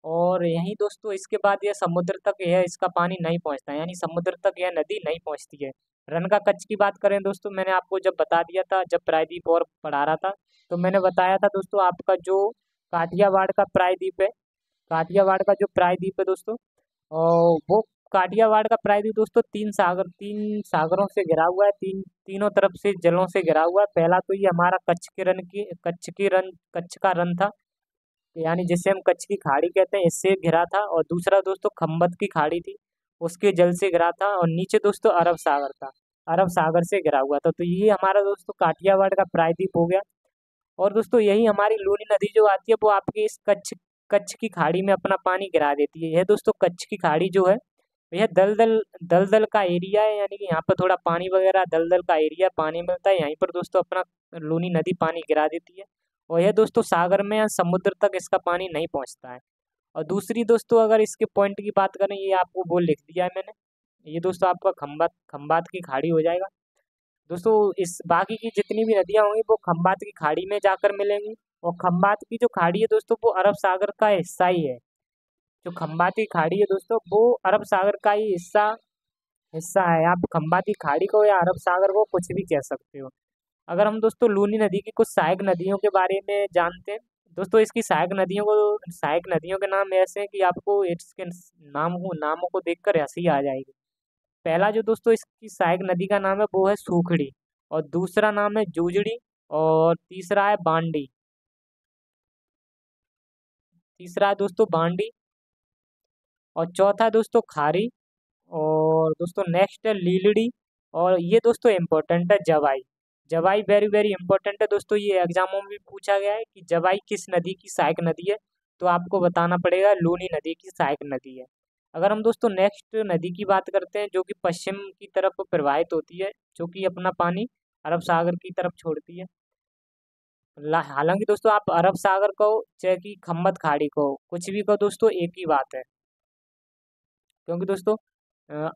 और यहीं दोस्तों इसके बाद यह समुद्र तक यह इसका पानी नहीं पहुंचता, यानी समुद्र तक यह नदी नहीं पहुंचती है। रन का कच्छ की बात करें दोस्तों, मैंने आपको जब बता दिया था, जब प्रायद्वीप और पढ़ा रहा था, तो मैंने बताया था दोस्तों आपका जो काठियावाड़ का प्रायद्वीप है, काठियावाड़ का जो प्रायद्वीप है दोस्तों, और वो काठियावाड़ का प्रायद्वीप दोस्तों तीन सागरों से घिरा हुआ है, तीनों तरफ से जलों से घिरा हुआ है। पहला तो ये हमारा कच्छ का रन था, यानी जिसे हम कच्छ की खाड़ी कहते हैं, इससे घिरा था। और दूसरा दोस्तों खम्बत की खाड़ी थी, उसके जल से घिरा था। और नीचे दोस्तों अरब सागर था, अरब सागर से घिरा हुआ था। तो ये हमारा दोस्तों काठियावाड़ का प्रायद्वीप हो गया। और दोस्तों यही हमारी लूनी नदी जो आती है वो आपकी इस कच्छ कच्छ की खाड़ी में अपना पानी गिरा देती है। यह दोस्तों कच्छ की खाड़ी जो है, यह दलदल दलदल का एरिया है, यानी कि यहाँ पर थोड़ा पानी वगैरह दलदल का एरिया पानी मिलता है, यहीं पर दोस्तों अपना लूनी नदी पानी गिरा देती है। और यह दोस्तों सागर में या समुद्र तक इसका पानी नहीं पहुँचता है। और दूसरी दोस्तों अगर इसके पॉइंट की बात करें, ये आपको बोल लिख दिया है मैंने, ये दोस्तों आपका खम्बात की खाड़ी हो जाएगा। दोस्तों इस बाकी की जितनी भी नदियां होंगी वो खम्बात की खाड़ी में जाकर मिलेंगी। और खम्बात की जो खाड़ी है दोस्तों वो अरब सागर का हिस्सा ही है। जो खम्बात की खाड़ी है दोस्तों वो अरब सागर का ही हिस्सा हिस्सा है। आप खम्बात की खाड़ी को या अरब सागर को कुछ भी कह सकते हो। अगर हम दोस्तों लूनी नदी की कुछ सहायक नदियों के बारे में जानते हैं दोस्तों, इसकी सहायक नदियों के नाम ऐसे हैं कि आपको इसके नामों को देखकर हंसी आ जाएगी। पहला जो दोस्तों इसकी सहायक नदी का नाम है वो है सूखड़ी, और दूसरा नाम है जूजड़ी, और तीसरा है दोस्तों बांडी, और चौथा है दोस्तों खारी, और दोस्तों नेक्स्ट है लीलड़ी। और ये दोस्तों इम्पोर्टेंट है जवाई। जवाई वेरी वेरी इंपॉर्टेंट है दोस्तों, ये एग्जामों में भी पूछा गया है कि जवाई किस नदी की सहायक नदी है, तो आपको बताना पड़ेगा लूनी नदी की सहायक नदी है। अगर हम दोस्तों नेक्स्ट नदी की बात करते हैं जो कि पश्चिम की तरफ प्रवाहित होती है, जो कि अपना पानी अरब सागर की तरफ छोड़ती है। हालांकि दोस्तों आप अरब सागर कहो चाहे कि खम्मत खाड़ी कहो, कुछ भी कहो दोस्तों एक ही बात है। क्योंकि दोस्तों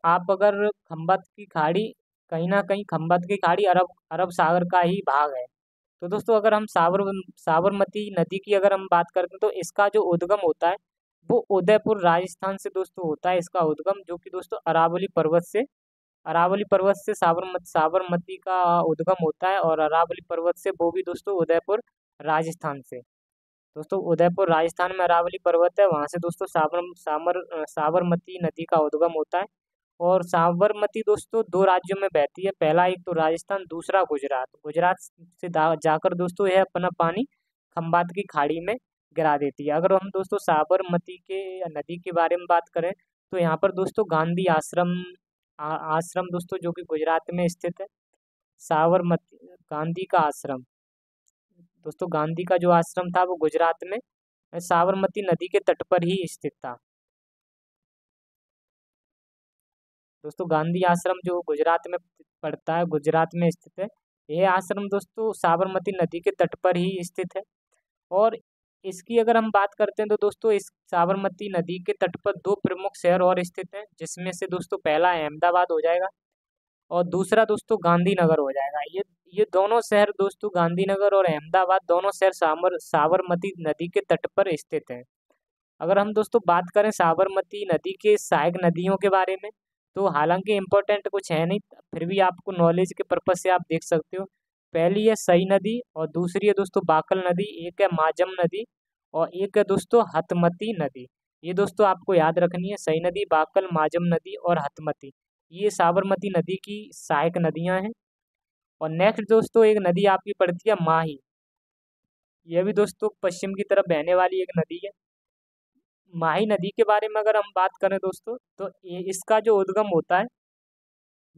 आप अगर खम्बत की खाड़ी, कहीं ना कहीं खम्बत की खाड़ी अरब अरब सागर का ही भाग है। तो दोस्तों अगर हम साबरमती नदी की अगर हम बात करते हैं तो इसका जो उद्गम होता है वो उदयपुर राजस्थान से दोस्तों होता है इसका उद्गम, जो कि दोस्तों अरावली पर्वत से साबरमती का उद्गम होता है। और अरावली पर्वत से वो भी दोस्तों उदयपुर राजस्थान से। दोस्तों उदयपुर राजस्थान में अरावली पर्वत है, वहां से दोस्तों साबरमती नदी का उद्गम होता है। और साबरमती दोस्तों दो राज्यों में बहती है, पहला एक तो राजस्थान, दूसरा गुजरात। गुजरात से जाकर दोस्तों यह अपना पानी खम्बात की खाड़ी में गिरा देती है। अगर हम दोस्तों साबरमती के नदी के बारे में बात करें तो यहाँ पर दोस्तों गांधी आश्रम दोस्तों जो कि गुजरात में स्थित है। साबरमती गांधी का आश्रम, दोस्तों गांधी का जो आश्रम था वो गुजरात में साबरमती नदी के तट पर ही स्थित था। दोस्तों गांधी आश्रम जो गुजरात में पड़ता है, गुजरात में स्थित है। यह आश्रम दोस्तों साबरमती नदी के तट पर ही स्थित है। और इसकी अगर हम बात करते हैं तो दोस्तों इस साबरमती नदी के तट पर दो प्रमुख शहर और स्थित हैं, जिसमें से दोस्तों पहला अहमदाबाद हो जाएगा और दूसरा दोस्तों गांधीनगर हो जाएगा। ये दोनों शहर दोस्तों, गांधीनगर और अहमदाबाद दोनों शहर साबरमती नदी के तट पर स्थित हैं। अगर हम दोस्तों बात करें साबरमती नदी के सहायक नदियों के बारे में, तो हालांकि इम्पोर्टेंट कुछ है नहीं, फिर भी आपको नॉलेज के पर्पज से आप देख सकते हो। पहली है सई नदी, और दूसरी है दोस्तों बाकल नदी, एक है माजम नदी, और एक है दोस्तों हतमती नदी। ये दोस्तों आपको याद रखनी है, सई नदी, बाकल, माजम नदी और हतमती, ये साबरमती नदी की सहायक नदियां हैं। और नेक्स्ट दोस्तों एक नदी आपकी पड़ती है माही। यह भी दोस्तों पश्चिम की तरफ बहने वाली एक नदी है। माही नदी के बारे में अगर हम बात करें दोस्तों, तो इसका जो उद्गम होता है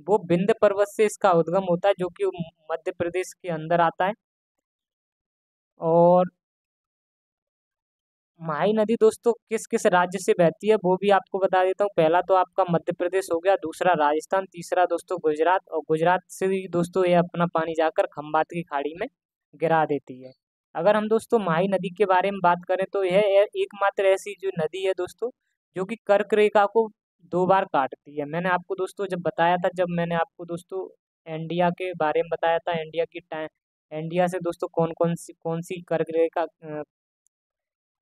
वो विंध्य पर्वत से इसका उद्गम होता है, जो कि मध्य प्रदेश के अंदर आता है। और माही नदी दोस्तों किस किस राज्य से बहती है वो भी आपको बता देता हूँ। पहला तो आपका मध्य प्रदेश हो गया, दूसरा राजस्थान, तीसरा दोस्तों गुजरात, और गुजरात से भी दोस्तों ये अपना पानी जाकर खंबात की खाड़ी में गिरा देती है। अगर हम दोस्तों माही नदी के बारे में बात करें तो यह एकमात्र ऐसी जो नदी है दोस्तों जो कि कर्क रेखा को 2 बार काटती है। मैंने आपको दोस्तों जब बताया था, जब मैंने आपको दोस्तों इंडिया के बारे में बताया था, इंडिया से दोस्तों कौन सी कर्क रेखा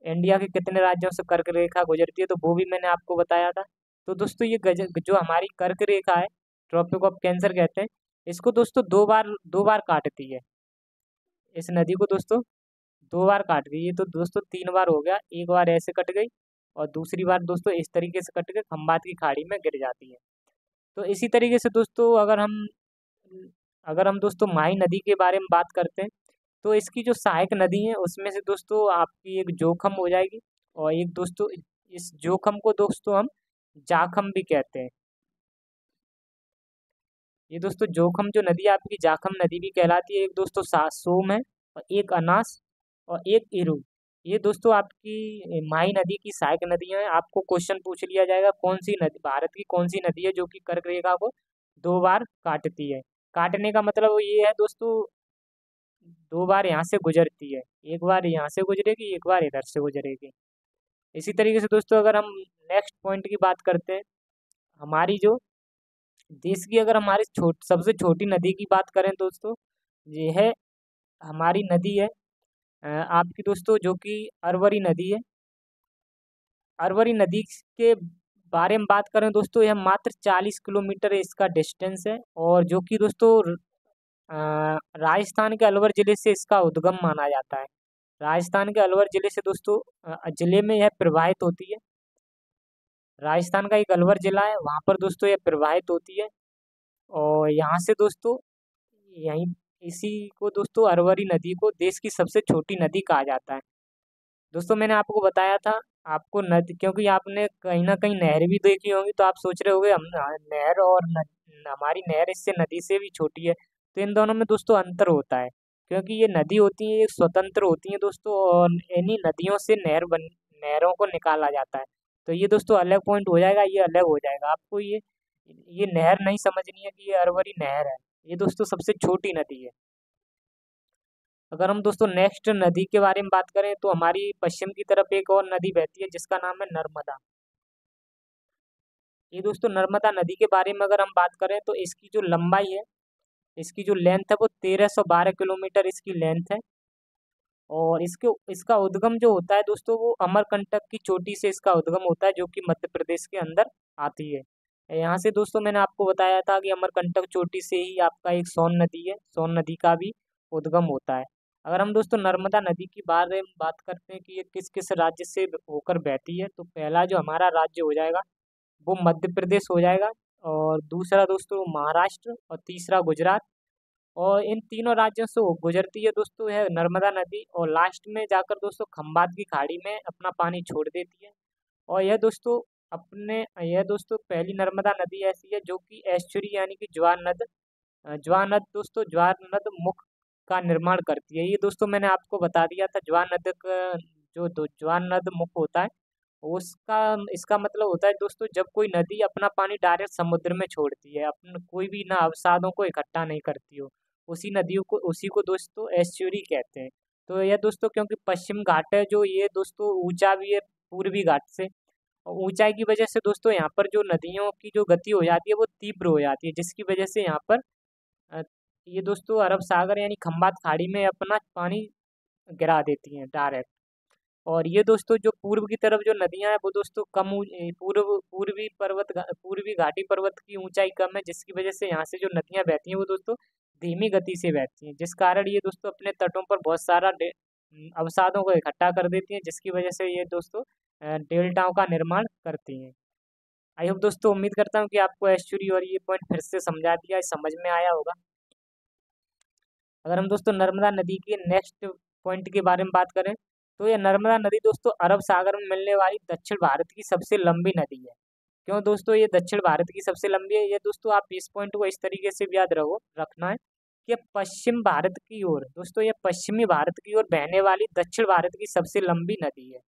इंडिया के कितने राज्यों से कर्क रेखा गुजरती है, तो वो भी मैंने आपको बताया था। तो दोस्तों ये जो हमारी कर्क रेखा है, ट्रॉपिक ऑफ कैंसर कहते हैं, इसको दोस्तों 2 बार काटती है। इस नदी को दोस्तों 2 बार काटती है। ये तो दोस्तों 3 बार हो गया, एक बार ऐसे कट गई और दूसरी बार दोस्तों इस तरीके से कट के खंबात की खाड़ी में गिर जाती है। तो इसी तरीके से दोस्तों अगर हम दोस्तों माही नदी के बारे में बात करते हैं तो इसकी जो सहायक नदी है उसमें से दोस्तों आपकी एक जोखम हो जाएगी, और एक दोस्तों इस जोखम को दोस्तों हम जाखम भी कहते हैं। ये दोस्तों जोखम जो नदी है आपकी जाखम नदी भी कहलाती है। एक दोस्तों सोम है, और एक अनास, और एक इरु। ये दोस्तों आपकी माही नदी की सहायक नदियां हैं। आपको क्वेश्चन पूछ लिया जाएगा कौन सी नदी, भारत की कौन सी नदी है जो कि कर्क रेखा को 2 बार काटती है। काटने का मतलब ये है दोस्तों 2 बार यहाँ से गुजरती है, एक बार यहाँ से गुजरेगी, एक बार इधर से गुजरेगी। इसी तरीके से दोस्तों अगर हम नेक्स्ट पॉइंट की बात करते हैं, हमारी जो देश की अगर हमारी सबसे छोटी नदी की बात करें दोस्तों, ये है हमारी नदी है आपकी दोस्तों जो कि अरवरी नदी है। अरवरी नदी के बारे में बात करें दोस्तों, यह मात्र 40 किलोमीटर इसका डिस्टेंस है, और जो कि दोस्तों राजस्थान के अलवर जिले से इसका उद्गम माना जाता है। राजस्थान के अलवर जिले से दोस्तों जिले में यह प्रवाहित होती है। राजस्थान का एक अलवर जिला है, वहाँ पर दोस्तों यह प्रवाहित होती है, और यहाँ से दोस्तों यहीं इसी को दोस्तों अरवरी नदी को देश की सबसे छोटी नदी कहा जाता है। दोस्तों मैंने आपको बताया था, आपको नदी, क्योंकि आपने कहीं ना कहीं नहर भी देखी होगी तो आप सोच रहे होंगे हम नहर और हमारी नहर इससे नदी से भी छोटी है। तो इन दोनों में दोस्तों अंतर होता है, क्योंकि ये नदी होती है, ये स्वतंत्र होती है दोस्तों, और इन्हीं नदियों से नहरों को निकाला जाता है। तो ये दोस्तों अलग पॉइंट हो जाएगा, ये अलग हो जाएगा। आपको ये नहर नहीं समझनी है कि ये अरवरी नहर है, ये दोस्तों सबसे छोटी नदी है। अगर हम दोस्तों नेक्स्ट नदी के बारे में बात करें तो हमारी पश्चिम की तरफ एक और नदी बहती है जिसका नाम है नर्मदा। ये दोस्तों नर्मदा नदी के बारे में अगर हम बात करें तो इसकी जो लंबाई है, इसकी जो लेंथ है वो 1312 किलोमीटर इसकी लेंथ है, और इसका उद्गम जो होता है दोस्तों वो अमरकंटक की चोटी से इसका उद्गम होता है जो कि मध्य प्रदेश के अंदर आती है। यहाँ से दोस्तों मैंने आपको बताया था कि अमरकंटक चोटी से ही आपका एक सोन नदी है, सोन नदी का भी उद्गम होता है। अगर हम दोस्तों नर्मदा नदी की बारे में बात करते हैं कि ये किस किस राज्य से होकर बहती है, तो पहला जो हमारा राज्य हो जाएगा वो मध्य प्रदेश हो जाएगा, और दूसरा दोस्तों महाराष्ट्र, और तीसरा गुजरात। और इन तीनों राज्यों से वो गुजरती है दोस्तों है नर्मदा नदी, और लास्ट में जाकर दोस्तों खंबात की खाड़ी में अपना पानी छोड़ देती है। और यह दोस्तों पहली नर्मदा नदी ऐसी है जो कि एस्चुरी यानी कि ज्वार नद दोस्तों ज्वार नद मुख का निर्माण करती है। ये दोस्तों मैंने आपको बता दिया था, ज्वार नद का ज्वार नद मुख होता है उसका इसका मतलब होता है दोस्तों जब कोई नदी अपना पानी डायरेक्ट समुद्र में छोड़ती है, अपन कोई भी ना अवसादों को इकट्ठा नहीं करती हो, उसी को दोस्तों एस्चुरी कहते हैं। तो यह दोस्तों क्योंकि पश्चिम घाट है जो ये दोस्तों ऊंचा भी है पूर्वी घाट से, और ऊंचाई की वजह से दोस्तों यहाँ पर जो नदियों की जो गति हो जाती है वो तीव्र हो जाती है, जिसकी वजह से यहाँ पर अ, ये दोस्तों अरब सागर यानी खंबात खाड़ी में अपना पानी गिरा देती हैं डायरेक्ट। और ये दोस्तों जो पूर्व की तरफ जो नदियां हैं वो दोस्तों पूर्वी घाटी पर्वत की ऊंचाई कम है, जिसकी वजह से यहाँ से जो नदियां बहती हैं वो दोस्तों धीमी गति से बहती हैं, जिस कारण ये दोस्तों अपने तटों पर बहुत सारा अवसादों को इकट्ठा कर देती हैं, जिसकी वजह से ये दोस्तों डेल्टाओं का निर्माण करती हैं। आई होप दोस्तों, उम्मीद करता हूँ कि आपको एस्चुरी और ये पॉइंट फिर से समझा दिया, समझ में आया होगा। अगर हम दोस्तों नर्मदा नदी के नेक्स्ट पॉइंट के बारे में बात करें तो ये नर्मदा नदी दोस्तों अरब सागर में मिलने वाली दक्षिण भारत की सबसे लंबी नदी है। क्यों दोस्तों ये दक्षिण भारत की सबसे लंबी है? ये दोस्तों आप इस पॉइंट को इस तरीके से भी याद रखना है कि पश्चिम भारत की ओर दोस्तों, ये पश्चिमी भारत की ओर बहने वाली दक्षिण भारत की सबसे लंबी नदी है।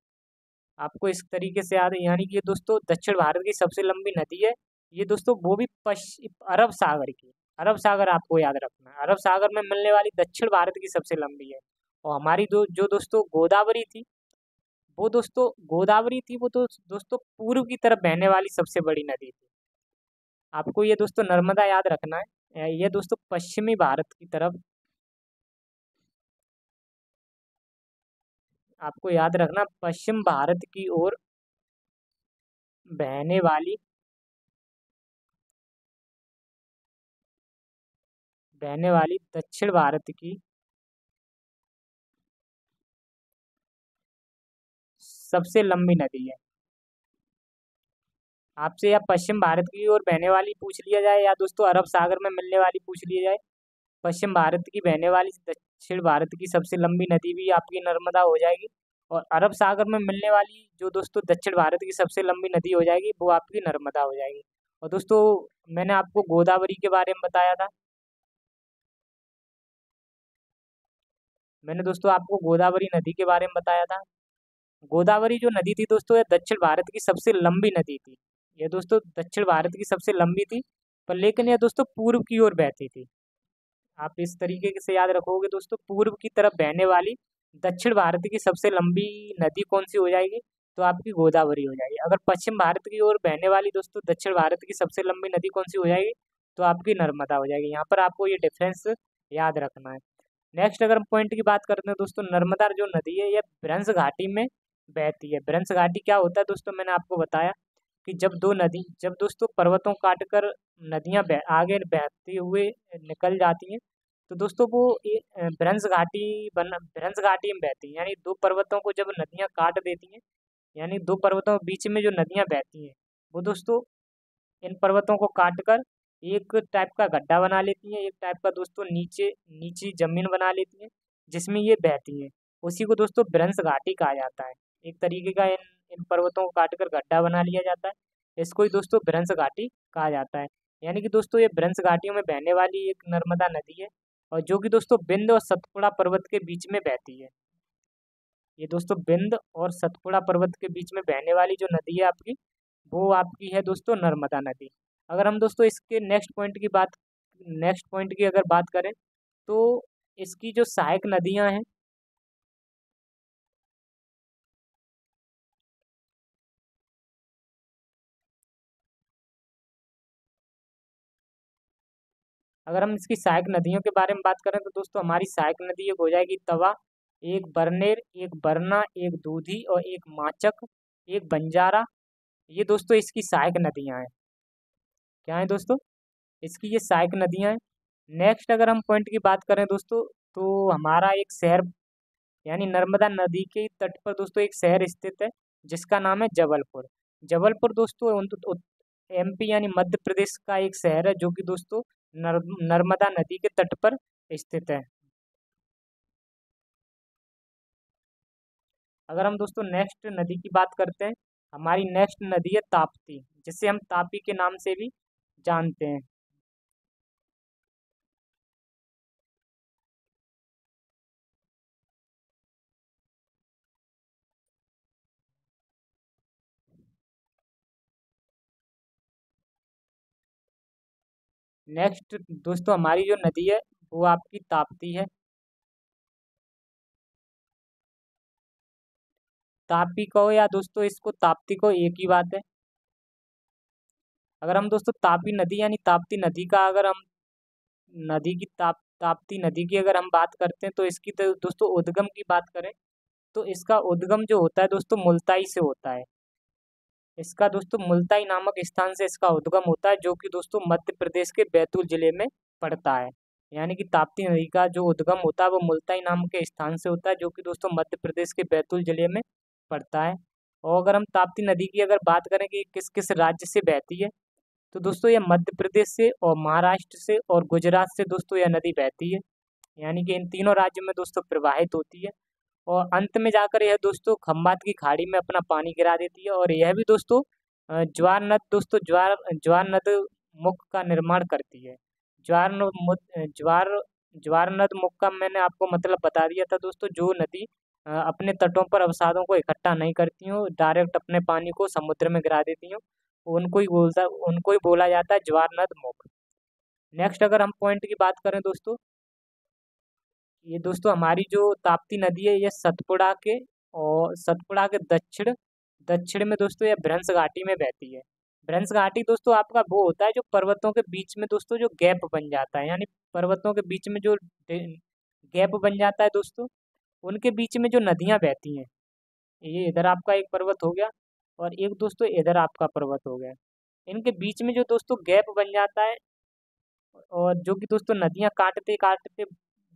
आपको इस तरीके से याद है, यानी कि ये दोस्तों दक्षिण भारत की सबसे लंबी नदी है। ये दोस्तों वो भी पश्चिम अरब सागर की, अरब सागर आपको याद रखना है, अरब सागर में मिलने वाली दक्षिण भारत की सबसे लंबी है। और हमारी जो दोस्तों गोदावरी थी, वो दोस्तों गोदावरी थी, वो तो दोस्तों पूर्व की तरफ बहने वाली सबसे बड़ी नदी थी। आपको ये दोस्तों नर्मदा याद रखना है, ये दोस्तों पश्चिमी भारत की तरफ, आपको याद रखना पश्चिम भारत की ओर बहने वाली, दक्षिण भारत की सबसे लंबी नदी है। आपसे या पश्चिम भारत की ओर बहने वाली पूछ लिया जाए, या दोस्तों अरब सागर में मिलने वाली पूछ लिया जाए, पश्चिम भारत की बहने वाली दक्षिण भारत की सबसे लंबी नदी भी आपकी नर्मदा हो जाएगी। और अरब सागर में मिलने वाली जो दोस्तों दक्षिण भारत की सबसे लंबी नदी हो जाएगी, वो आपकी नर्मदा हो जाएगी। और दोस्तों मैंने आपको गोदावरी के बारे में बताया था, मैंने दोस्तों आपको गोदावरी नदी के बारे में बताया था। गोदावरी जो नदी थी दोस्तों, ये दक्षिण भारत की सबसे लंबी नदी थी। ये दोस्तों दक्षिण भारत की सबसे लंबी थी, पर लेकिन यह दोस्तों पूर्व की ओर बहती थी। आप इस तरीके से याद रखोगे दोस्तों, पूर्व की तरफ बहने वाली दक्षिण भारत की सबसे लंबी नदी कौन सी हो जाएगी, तो आपकी गोदावरी हो जाएगी। अगर पश्चिम भारत की ओर बहने वाली दोस्तों दक्षिण भारत की सबसे लंबी नदी कौन सी हो जाएगी, तो आपकी नर्मदा हो जाएगी। यहाँ पर आपको ये डिफरेंस याद रखना है। नेक्स्ट अगर हम पॉइंट की बात करते हैं दोस्तों, नर्मदा जो नदी है, यह भ्रंश घाटी में बहती है। भ्रंश घाटी क्या होता है दोस्तों, मैंने आपको बताया कि जब दोस्तों पर्वतों काटकर नदियां आगे बहती हुए निकल जाती हैं, तो दोस्तों वो भ्रंश घाटी में बहती है। यानी दो पर्वतों को जब नदियां काट देती हैं, यानी दो पर्वतों के बीच में जो नदियां बहती हैं, वो दोस्तों इन पर्वतों को काट कर एक टाइप का गड्ढा बना लेती हैं, एक टाइप का दोस्तों नीचे नीची जमीन बना लेती हैं, जिसमें ये बहती हैं। उसी को दोस्तों भ्रंश घाटी कहा जाता है। एक तरीके का इन इन पर्वतों को काट कर गड्ढा बना लिया जाता है, इसको ही दोस्तों भ्रंश घाटी कहा जाता है। यानी कि दोस्तों ये भ्रंश घाटियों में बहने वाली एक नर्मदा नदी है, और जो कि दोस्तों बिंद और सतपुड़ा पर्वत के बीच में बहती है। ये दोस्तों बिंद और सतपुड़ा पर्वत के बीच में बहने वाली जो नदी है आपकी, वो आपकी है दोस्तों नर्मदा नदी। अगर हम दोस्तों इसके नेक्स्ट पॉइंट की अगर बात करें, तो इसकी जो सहायक नदियां हैं, अगर हम इसकी सहायक नदियों के बारे में बात करें, तो दोस्तों हमारी सहायक नदी एक हो जाएगी तवा, एक बरनेर, एक बरना, एक दूधी और एक माचक, एक बंजारा। ये दोस्तों इसकी सहायक नदियां हैं। क्या है दोस्तों, इसकी ये सहायक नदियां हैं। नेक्स्ट अगर हम पॉइंट की बात करें दोस्तों, तो हमारा एक शहर, यानी नर्मदा नदी के तट पर दोस्तों एक शहर स्थित है, जिसका नाम है जबलपुर। जबलपुर दोस्तों एमपी यानी मध्य प्रदेश का एक शहर है, जो कि दोस्तों नर्मदा नदी के तट पर स्थित है। अगर हम दोस्तों नेक्स्ट नदी की बात करते हैं, हमारी नेक्स्ट नदी है ताप्ती, जिसे हम तापी के नाम से भी जानते हैं। नेक्स्ट दोस्तों हमारी जो नदी है, वो आपकी ताप्ती है। तापी कहो या दोस्तों इसको ताप्ती को, एक ही बात है। अगर हम दोस्तों तापी नदी यानी ताप्ती नदी का अगर हम नदी की ताप्ती नदी की अगर हम बात करते हैं, तो इसकी तो दोस्तों उद्गम की बात करें, तो इसका उद्गम जो होता है दोस्तों मुल्ताई से होता है। इसका दोस्तों मुल्ताई नामक स्थान से इसका उद्गम होता है, जो कि दोस्तों मध्य प्रदेश के बैतूल जिले में पड़ता है। यानी कि ताप्ती नदी का जो उद्गम होता है, वो मुल्ताई नामक के स्थान से होता है, जो कि दोस्तों मध्य प्रदेश के बैतूल जिले में पड़ता है। और अगर हम ताप्ती नदी की अगर बात करें कि किस किस राज्य से बहती है, तो दोस्तों यह मध्य प्रदेश से और महाराष्ट्र से और गुजरात से दोस्तों यह नदी बहती है। यानी कि इन तीनों राज्यों में दोस्तों प्रवाहित होती है, और अंत में जाकर यह दोस्तों खंबात की खाड़ी में अपना पानी गिरा देती है। और यह भी दोस्तों ज्वार नद मुख का निर्माण करती है। ज्वार ज्वार नद मुख का मैंने आपको मतलब बता दिया था दोस्तों। जो नदी अपने तटों पर अवसादों को इकट्ठा नहीं करती हो, डायरेक्ट अपने पानी को समुद्र में गिरा देती हो, उनको ही बोला जाता है ज्वार नद मुख। नेक्स्ट अगर हम पॉइंट की बात करें दोस्तों, ये दोस्तों हमारी जो ताप्ती नदी है ये सतपुड़ा के दक्षिण दक्षिण में दोस्तों यह भ्रंश घाटी में बहती है। भ्रंश घाटी दोस्तों आपका वो होता है जो पर्वतों के बीच में दोस्तों जो गैप बन जाता है, यानी पर्वतों के बीच में जो गैप बन जाता है दोस्तों, उनके बीच में जो नदियां बहती हैं, ये इधर आपका एक पर्वत हो गया और एक दोस्तों इधर आपका पर्वत हो गया। इनके बीच में जो दोस्तों गैप बन जाता है और जो कि दोस्तों नदियां काटते काटते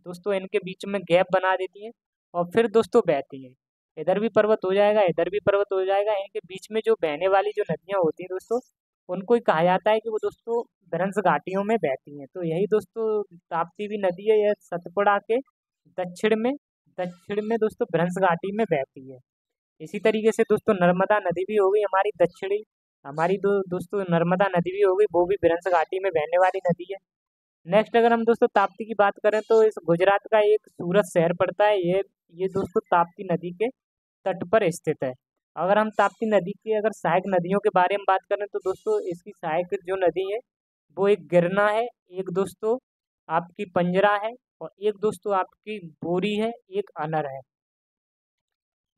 दोस्तों इनके बीच में गैप बना देती हैं और फिर दोस्तों बहती हैं। इधर भी पर्वत हो जाएगा, इधर भी पर्वत हो जाएगा, इनके बीच में जो बहने वाली जो नदियां होती हैं दोस्तों, उनको ही कहा जाता है कि वो दोस्तों भ्रंश घाटियों में बहती हैं। तो यही दोस्तों ताप्ती भी नदी है, यह सतपुड़ा के दक्षिण में दक्षिण में दोस्तों भ्रंश घाटी में बहती है। इसी तरीके से दोस्तों नर्मदा नदी भी हो गई हमारी दक्षिणी, हमारी दोस्तों नर्मदा नदी भी हो गई, वो भी भ्रंश घाटी में बहने वाली नदी है। नेक्स्ट अगर हम दोस्तों ताप्ती की बात करें तो इस गुजरात का एक सूरत शहर पड़ता है, ये दोस्तों ताप्ती नदी के तट पर स्थित है। अगर हम ताप्ती नदी की अगर सहायक नदियों के बारे में बात करें तो दोस्तों इसकी सहायक जो नदी है वो एक गिरना है, एक दोस्तों आपकी पंजरा है और एक दोस्तों आपकी बोरी है, एक अनर है।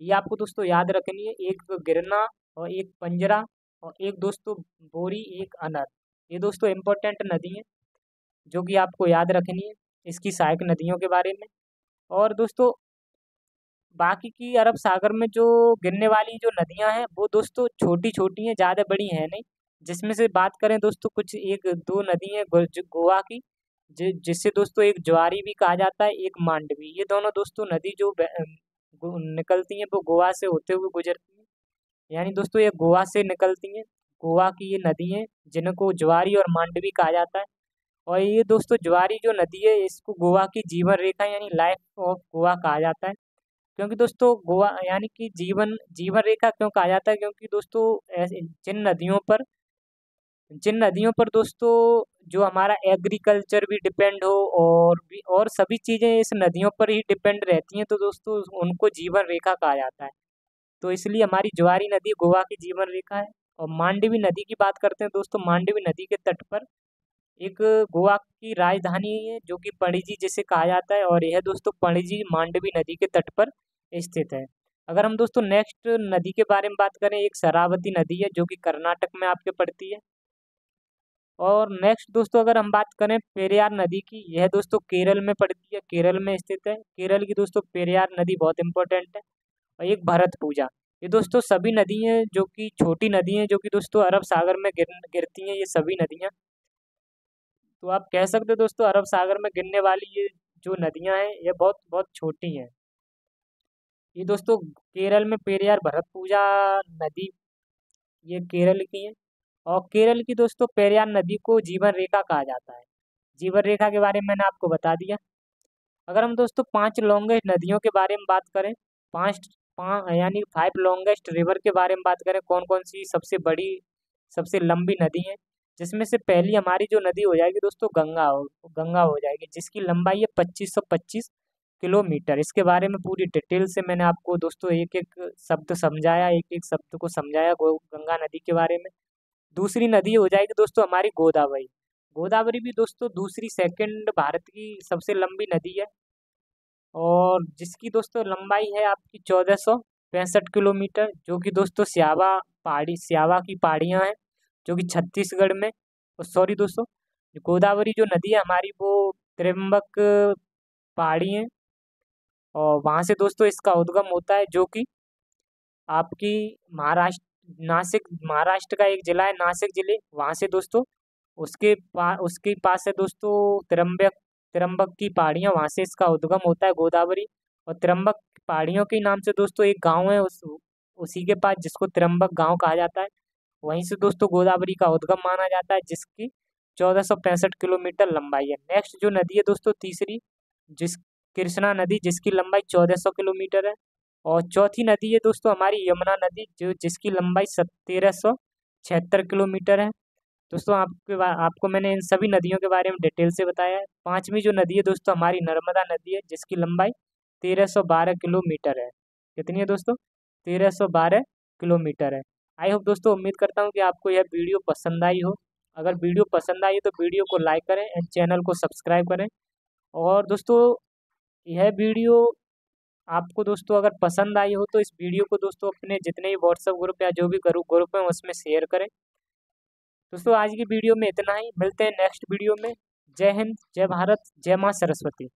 ये आपको दोस्तों याद रखनी है, एक गिरना और एक पंजरा और एक दोस्तों बोरी, एक अनर। ये दोस्तों इम्पोर्टेंट नदी है जो कि आपको याद रखनी है इसकी सहायक नदियों के बारे में। और दोस्तों बाकी की अरब सागर में जो गिरने वाली जो नदियां हैं वो दोस्तों छोटी छोटी हैं, ज़्यादा बड़ी हैं नहीं। जिसमें से बात करें दोस्तों कुछ एक दो नदी है गोवा की, जिससे दोस्तों एक ज्वारी भी कहा जाता है, एक मांडवी। ये दोनों दोस्तों नदी जो निकलती हैं वो गोवा से होते हुए गुजरती हैं, यानी दोस्तों ये गोवा से निकलती हैं। गोवा की ये नदी है जिनको ज्वारी और मांडवी कहा जाता है। और ये दोस्तों ज्वारी जो नदी है इसको गोवा की जीवन रेखा यानी लाइफ ऑफ गोवा कहा जाता है। क्योंकि दोस्तों गोवा यानी कि जीवन जीवन रेखा क्यों कहा जाता है, क्योंकि दोस्तों जिन नदियों पर दोस्तों जो हमारा एग्रीकल्चर भी डिपेंड हो और भी और सभी चीज़ें इस नदियों पर ही डिपेंड रहती हैं, तो दोस्तों उनको जीवन रेखा कहा जाता है। तो इसलिए हमारी ज्वारी नदी गोवा की जीवन रेखा है। और मांडवी नदी की बात करते हैं दोस्तों, मांडवी नदी के तट पर एक गोवा की राजधानी है जो कि पणजी जिसे कहा जाता है, और यह दोस्तों पणजी मांडवी नदी के तट पर स्थित है। अगर हम दोस्तों नेक्स्ट नदी के बारे में बात करें, एक शरावती नदी है जो कि कर्नाटक में आपके पड़ती है। और नेक्स्ट दोस्तों अगर हम बात करें पेरियार नदी की, यह दोस्तों केरल में पड़ती है, केरल में स्थित है। केरल की दोस्तों पेरियार नदी बहुत इंपॉर्टेंट है। और एक भरत पूजा, ये दोस्तों सभी नदी हैं जो कि छोटी नदी हैं जो कि दोस्तों अरब सागर में गिरती हैं, ये सभी नदियाँ। तो आप कह सकते हो दोस्तों अरब सागर में गिरने वाली ये जो नदियां हैं ये बहुत बहुत छोटी हैं। ये दोस्तों केरल में पेरियार भरत पूजा नदी, ये केरल की है। और केरल की दोस्तों पेरियार नदी को जीवन रेखा कहा जाता है। जीवन रेखा के बारे में मैंने आपको बता दिया। अगर हम दोस्तों 5 लॉन्गेस्ट नदियों के बारे में बात करें, यानी 5 लॉन्गेस्ट रिवर के बारे में बात करें, कौन कौन सी सबसे बड़ी सबसे लंबी नदी है, जिसमें से पहली हमारी जो नदी हो जाएगी दोस्तों गंगा हो जाएगी, जिसकी लंबाई है 2525 किलोमीटर। इसके बारे में पूरी डिटेल से मैंने आपको दोस्तों एक एक शब्द समझाया, एक एक शब्द को समझाया गंगा नदी के बारे में। दूसरी नदी हो जाएगी दोस्तों हमारी गोदावरी। गोदावरी भी दोस्तों दूसरी सेकंड भारत की सबसे लंबी नदी है और जिसकी दोस्तों लंबाई है आपकी 1465 किलोमीटर, जो कि दोस्तों स्यावा की पहाड़ियाँ हैं जो कि छत्तीसगढ़ में। सॉरी दोस्तों, गोदावरी जो नदी है हमारी वो त्र्यंबक पहाड़ी है और वहाँ से दोस्तों इसका उद्गम होता है, जो कि आपकी महाराष्ट्र का एक जिला है नासिक जिले, वहाँ से दोस्तों उसके पास है दोस्तों त्र्यंबक की पहाड़ियाँ, वहाँ से इसका उद्गम होता है गोदावरी। और त्र्यंबक पहाड़ियों के नाम से दोस्तों एक गांव है उसी के पास, जिसको त्र्यंबक गांव कहा जाता है। वहीं से दोस्तों गोदावरी का उद्गम माना जाता है, जिसकी 1465 किलोमीटर लंबाई है। नेक्स्ट जो नदी है दोस्तों तीसरी, जिस कृष्णा नदी, जिसकी लंबाई 1400 किलोमीटर है। और चौथी नदी है दोस्तों हमारी यमुना नदी, जिसकी लंबाई 1376 किलोमीटर है। दोस्तों आपको मैंने इन सभी नदियों के बारे में डिटेल से बताया है। पांचवी जो नदी है दोस्तों हमारी नर्मदा नदी है, जिसकी लंबाई 1312 किलोमीटर है। कितनी है दोस्तों? 1312 किलोमीटर है। आई होप दोस्तों, उम्मीद करता हूँ कि आपको यह वीडियो पसंद आई हो। अगर वीडियो पसंद आई तो वीडियो को लाइक करें एंड चैनल को सब्सक्राइब करें। और दोस्तों यह वीडियो आपको दोस्तों अगर पसंद आई हो तो इस वीडियो को दोस्तों अपने जितने भी व्हाट्सएप ग्रुप या जो भी ग्रुप है उसमें शेयर करें। दोस्तों आज की वीडियो में इतना ही, मिलते हैं नेक्स्ट वीडियो में। जय हिंद, जय भारत, जय माँ सरस्वती।